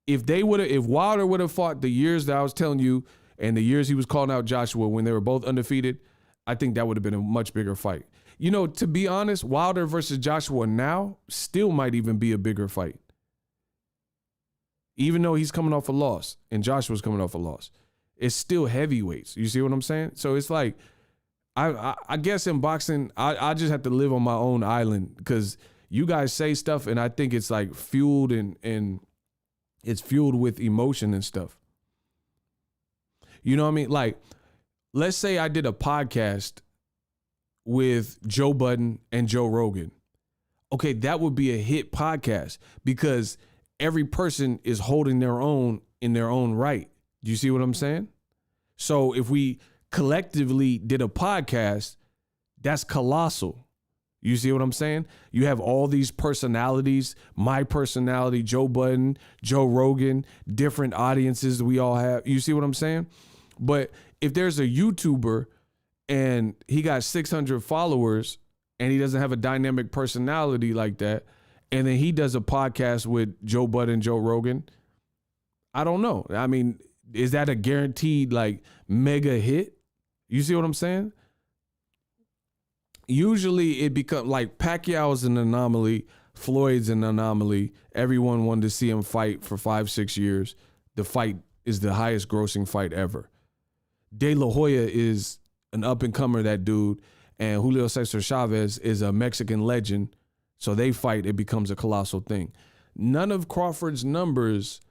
If Wilder would have fought the years that I was telling you and the years he was calling out Joshua when they were both undefeated, I think that would have been a much bigger fight. You know, to be honest, Wilder versus Joshua now still might even be a bigger fight. Even though he's coming off a loss and Joshua's coming off a loss, it's still heavyweights. You see what I'm saying? So it's like, I guess in boxing, I just have to live on my own island because you guys say stuff and I think it's like fueled and it's fueled with emotion and stuff. You know what I mean? Like, let's say I did a podcast with Joe Budden and Joe Rogan. Okay, that would be a hit podcast because every person is holding their own in their own right. Do you see what I'm saying? So if we collectively did a podcast, that's colossal. You see what I'm saying? You have all these personalities, my personality, Joe Budden, Joe Rogan, different audiences that we all have. You see what I'm saying? But if there's a YouTuber and he got 600 followers and he doesn't have a dynamic personality like that, and then he does a podcast with Joe Budden, Joe Rogan, I don't know. I mean, is that a guaranteed like mega hit? You see what I'm saying? Usually it becomes like Pacquiao's an anomaly, Floyd's an anomaly. Everyone wanted to see him fight for 5-6 years. The fight is the highest grossing fight ever. De La Hoya is an up and comer, that dude, and Julio Cesar Chavez is a Mexican legend. So they fight, it becomes a colossal thing. None of Crawford's numbers,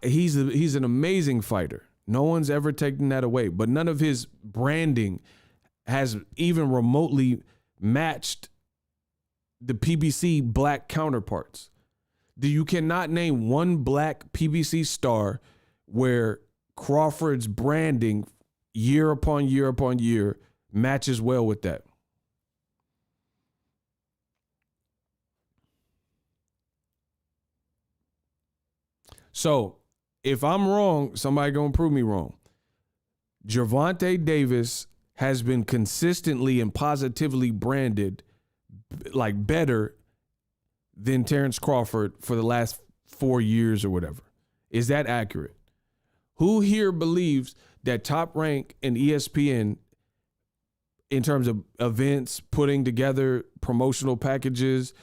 he's an amazing fighter. No one's ever taken that away, but none of his branding has even remotely matched the PBC black counterparts. You cannot name one black PBC star where Crawford's branding year upon year upon year matches well with that. So if I'm wrong, somebody gonna prove me wrong. Gervonta Davis has been consistently and positively branded like better than Terence Crawford for the last 4 years or whatever. Is that accurate? Who here believes that Top Rank and ESPN, in terms of events, putting together promotional packages,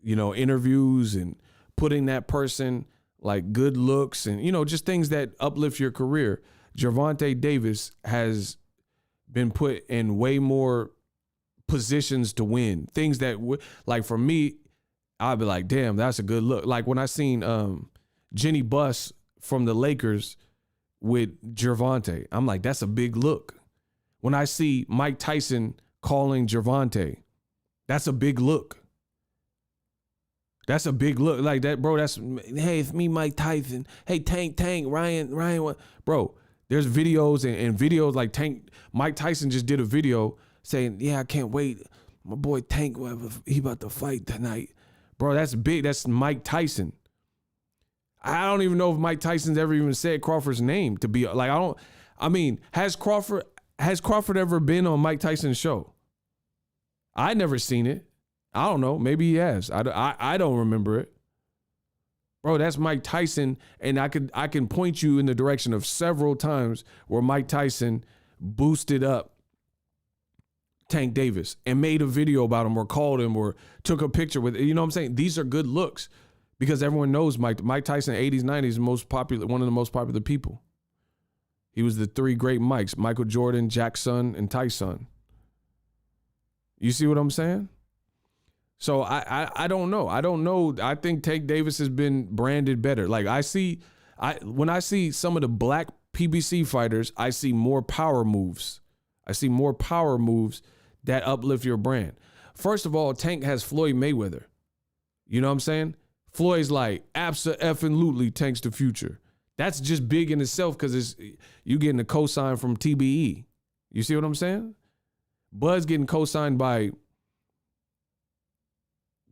you know, interviews and putting that person like good looks and, you know, just things that uplift your career, Gervonta Davis has been put in way more positions to win. Things that, like for me, I'd be like, damn, that's a good look. Like when I seen Jenny Buss from the Lakers with Gervonta, I'm like, that's a big look. When I see Mike Tyson calling Gervonta, that's a big look. That's a big look. Like that, bro, that's, hey, it's me, Mike Tyson. Hey, Tank, Ryan, what? Bro, there's videos and videos like Mike Tyson just did a video saying, yeah, I can't wait. My boy Tank, he about to fight tonight. Bro, that's big. That's Mike Tyson. I don't even know if Mike Tyson's ever even said Crawford's name to be like, has Crawford ever been on Mike Tyson's show? I never seen it. I don't know. Maybe he has. I don't remember it. Bro, that's Mike Tyson, and I can point you in the direction of several times where Mike Tyson boosted up Tank Davis and made a video about him or called him or took a picture with, you know what I'm saying? These are good looks because everyone knows Mike Tyson, 80s, 90s, one of the most popular people. He was the three great Mikes, Michael Jordan, Jackson, and Tyson. You see what I'm saying? So I don't know. I don't know. I think Tank Davis has been branded better. Like when I see some of the black PBC fighters, I see more power moves. I see more power moves that uplift your brand. First of all, Tank has Floyd Mayweather. You know what I'm saying? Floyd's like, abso-effing-lutely Tank's the future. That's just big in itself because you getting a cosign from TBE. You see what I'm saying? Bud's getting co-signed by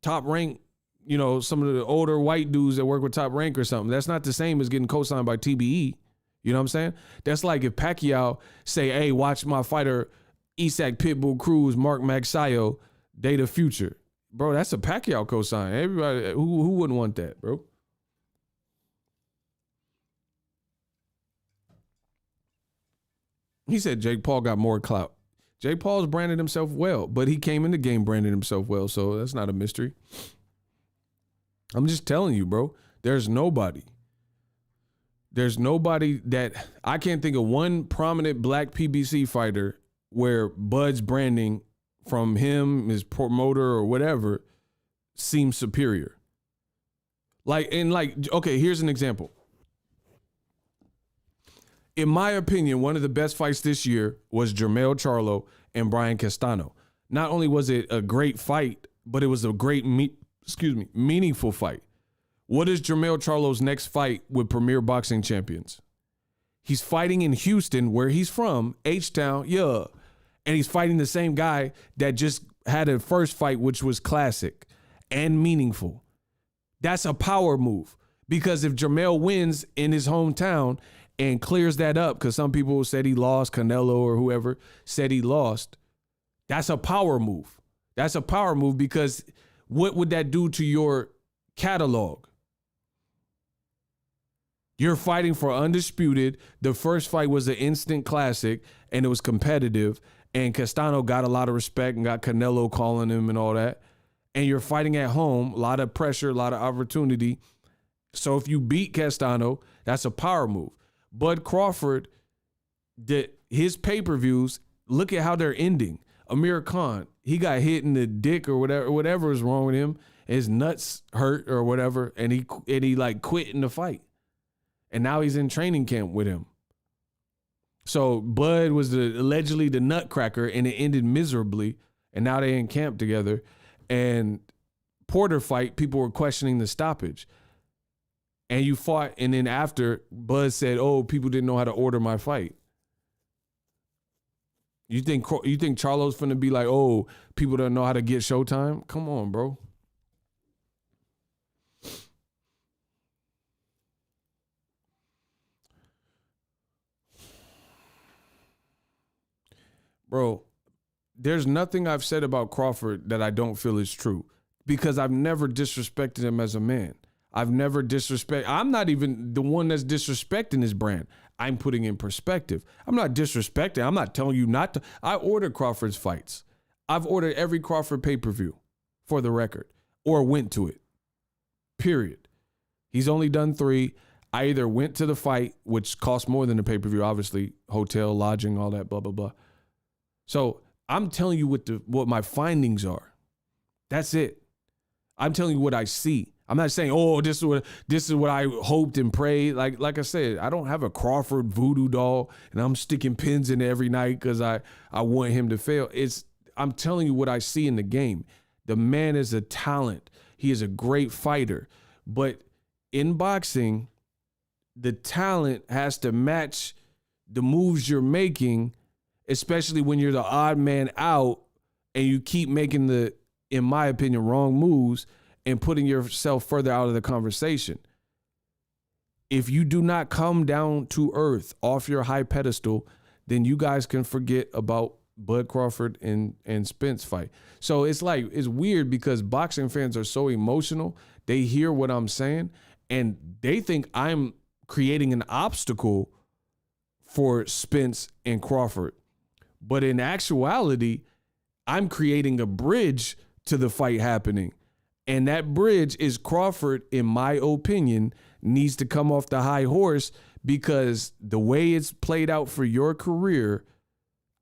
Top Rank, you know, some of the older white dudes that work with Top Rank or something. That's not the same as getting co-signed by TBE. You know what I'm saying? That's like if Pacquiao say, hey, watch my fighter Isak Pitbull Cruz, Mark Magsayo, they the future. Bro, that's a Pacquiao co-sign. Everybody, who wouldn't want that, bro? He said Jake Paul got more clout. Jake Paul's branded himself well, but he came in the game branding himself well, so that's not a mystery. I'm just telling you, bro. There's nobody that I can't think of one prominent black PBC fighter where Bud's branding from him, his promoter or whatever, seems superior. Okay, here's an example. In my opinion, one of the best fights this year was Jermell Charlo and Brian Castano. Not only was it a great fight, but it was a great, meaningful fight. What is Jermell Charlo's next fight with Premier Boxing Champions? He's fighting in Houston, where he's from, H-Town, yeah. And he's fighting the same guy that just had a first fight, which was classic and meaningful. That's a power move. Because if Jermell wins in his hometown and clears that up, because some people said he lost, Canelo or whoever said he lost, that's a power move. That's a power move because what would that do to your catalog? You're fighting for Undisputed. The first fight was an instant classic and it was competitive, and Castano got a lot of respect and got Canelo calling him and all that. And you're fighting at home, a lot of pressure, a lot of opportunity. So if you beat Castano, that's a power move. Bud Crawford, his pay-per-views, look at how they're ending. Amir Khan, he got hit in the dick or whatever is wrong with him. His nuts hurt or whatever, and he like quit in the fight. And now he's in training camp with him. So Bud was allegedly the nutcracker, and it ended miserably. And now they in camp together. And Porter fight, people were questioning the stoppage. And you fought, and then after, Bud said, "Oh, people didn't know how to order my fight." You think Charlo's finna be like, "Oh, people don't know how to get Showtime"? Come on, bro. Bro, there's nothing I've said about Crawford that I don't feel is true, because I've never disrespected him as a man. I've never disrespected. I'm not even the one that's disrespecting his brand. I'm putting in perspective. I'm not disrespecting. I'm not telling you not to. I ordered Crawford's fights. I've ordered every Crawford pay-per-view, for the record, or went to it. Period. He's only done 3. I either went to the fight, which cost more than the pay-per-view, obviously, hotel, lodging, all that, blah, blah, blah. So I'm telling you what my findings are. That's it. I'm telling you what I see. I'm not saying, oh, this is what I hoped and prayed. Like I said, I don't have a Crawford voodoo doll and I'm sticking pins in it every night because I want him to fail. I'm telling you what I see in the game. The man is a talent. He is a great fighter. But in boxing, the talent has to match the moves you're making, especially when you're the odd man out and you keep making the, in my opinion, wrong moves and putting yourself further out of the conversation. If you do not come down to earth off your high pedestal, then you guys can forget about Bud Crawford and Spence fight. So it's weird because boxing fans are so emotional. They hear what I'm saying and they think I'm creating an obstacle for Spence and Crawford. But in actuality, I'm creating a bridge to the fight happening. And that bridge is Crawford, in my opinion, needs to come off the high horse because the way it's played out for your career,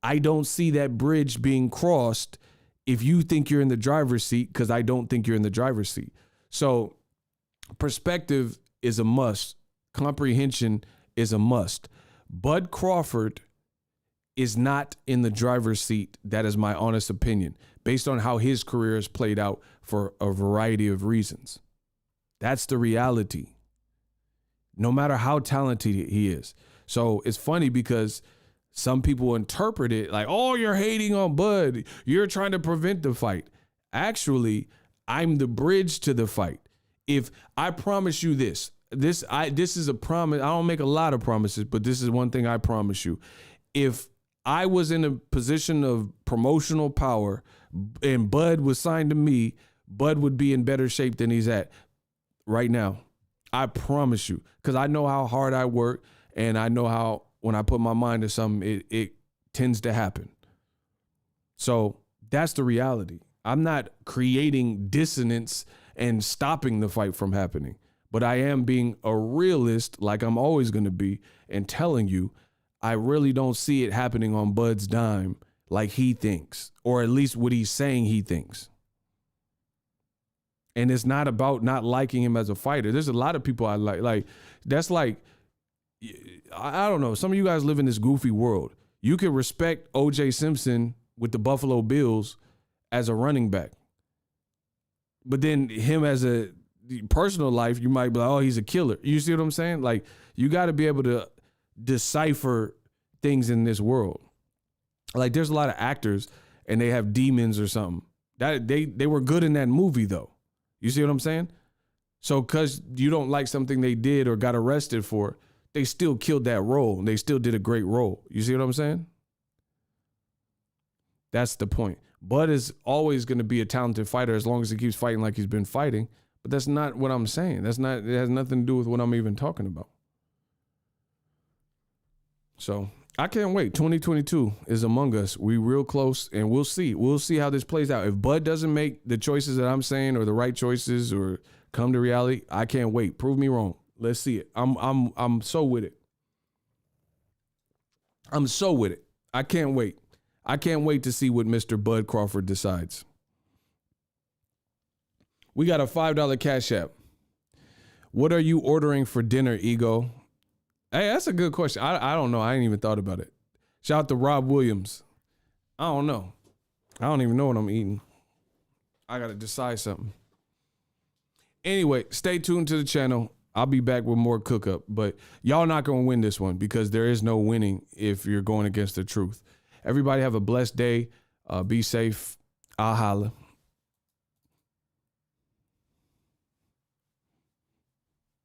I don't see that bridge being crossed if you think you're in the driver's seat, because I don't think you're in the driver's seat. So perspective is a must. Comprehension is a must. Bud Crawford is not in the driver's seat. That is my honest opinion, based on how his career has played out for a variety of reasons. That's the reality, no matter how talented he is. So it's funny because some people interpret it like, oh, you're hating on Bud. You're trying to prevent the fight. Actually, I'm the bridge to the fight. If I promise you this is a promise. I don't make a lot of promises, but this is one thing I promise you. If I was in a position of promotional power and Bud was signed to me, Bud would be in better shape than he's at right now. I promise you, because I know how hard I work and I know how when I put my mind to something, it tends to happen. So that's the reality. I'm not creating dissonance and stopping the fight from happening, but I am being a realist like I'm always going to be and telling you I really don't see it happening on Bud's dime like he thinks, or at least what he's saying he thinks. And it's not about not liking him as a fighter. There's a lot of people I like that's like, I don't know. Some of you guys live in this goofy world. You can respect O.J. Simpson with the Buffalo Bills as a running back. But then him as a personal life, you might be like, oh, he's a killer. You see what I'm saying? Like, you got to be able to decipher things in this world. Like, there's a lot of actors and they have demons or something. That they were good in that movie, though. You see what I'm saying? So because you don't like something they did or got arrested for, they still killed that role. They still did a great role. You see what I'm saying? That's the point. Bud is always going to be a talented fighter as long as he keeps fighting like he's been fighting. But that's not what I'm saying. It has nothing to do with what I'm even talking about. So I can't wait. 2022 is among us. We real close, and we'll see. We'll see how this plays out. If Bud doesn't make the choices that I'm saying or the right choices or come to reality, I can't wait. Prove me wrong. Let's see it. I'm so with it. I'm so with it. I can't wait. I can't wait to see what Mr. Bud Crawford decides. We got a $5 Cash App. What are you ordering for dinner, Ego? Hey, that's a good question. I don't know. I ain't even thought about it. Shout out to Rob Williams. I don't know. I don't even know what I'm eating. I got to decide something. Anyway, stay tuned to the channel. I'll be back with more cook up, but y'all not going to win this one because there is no winning if you're going against the truth. Everybody have a blessed day. Be safe. I'll holla.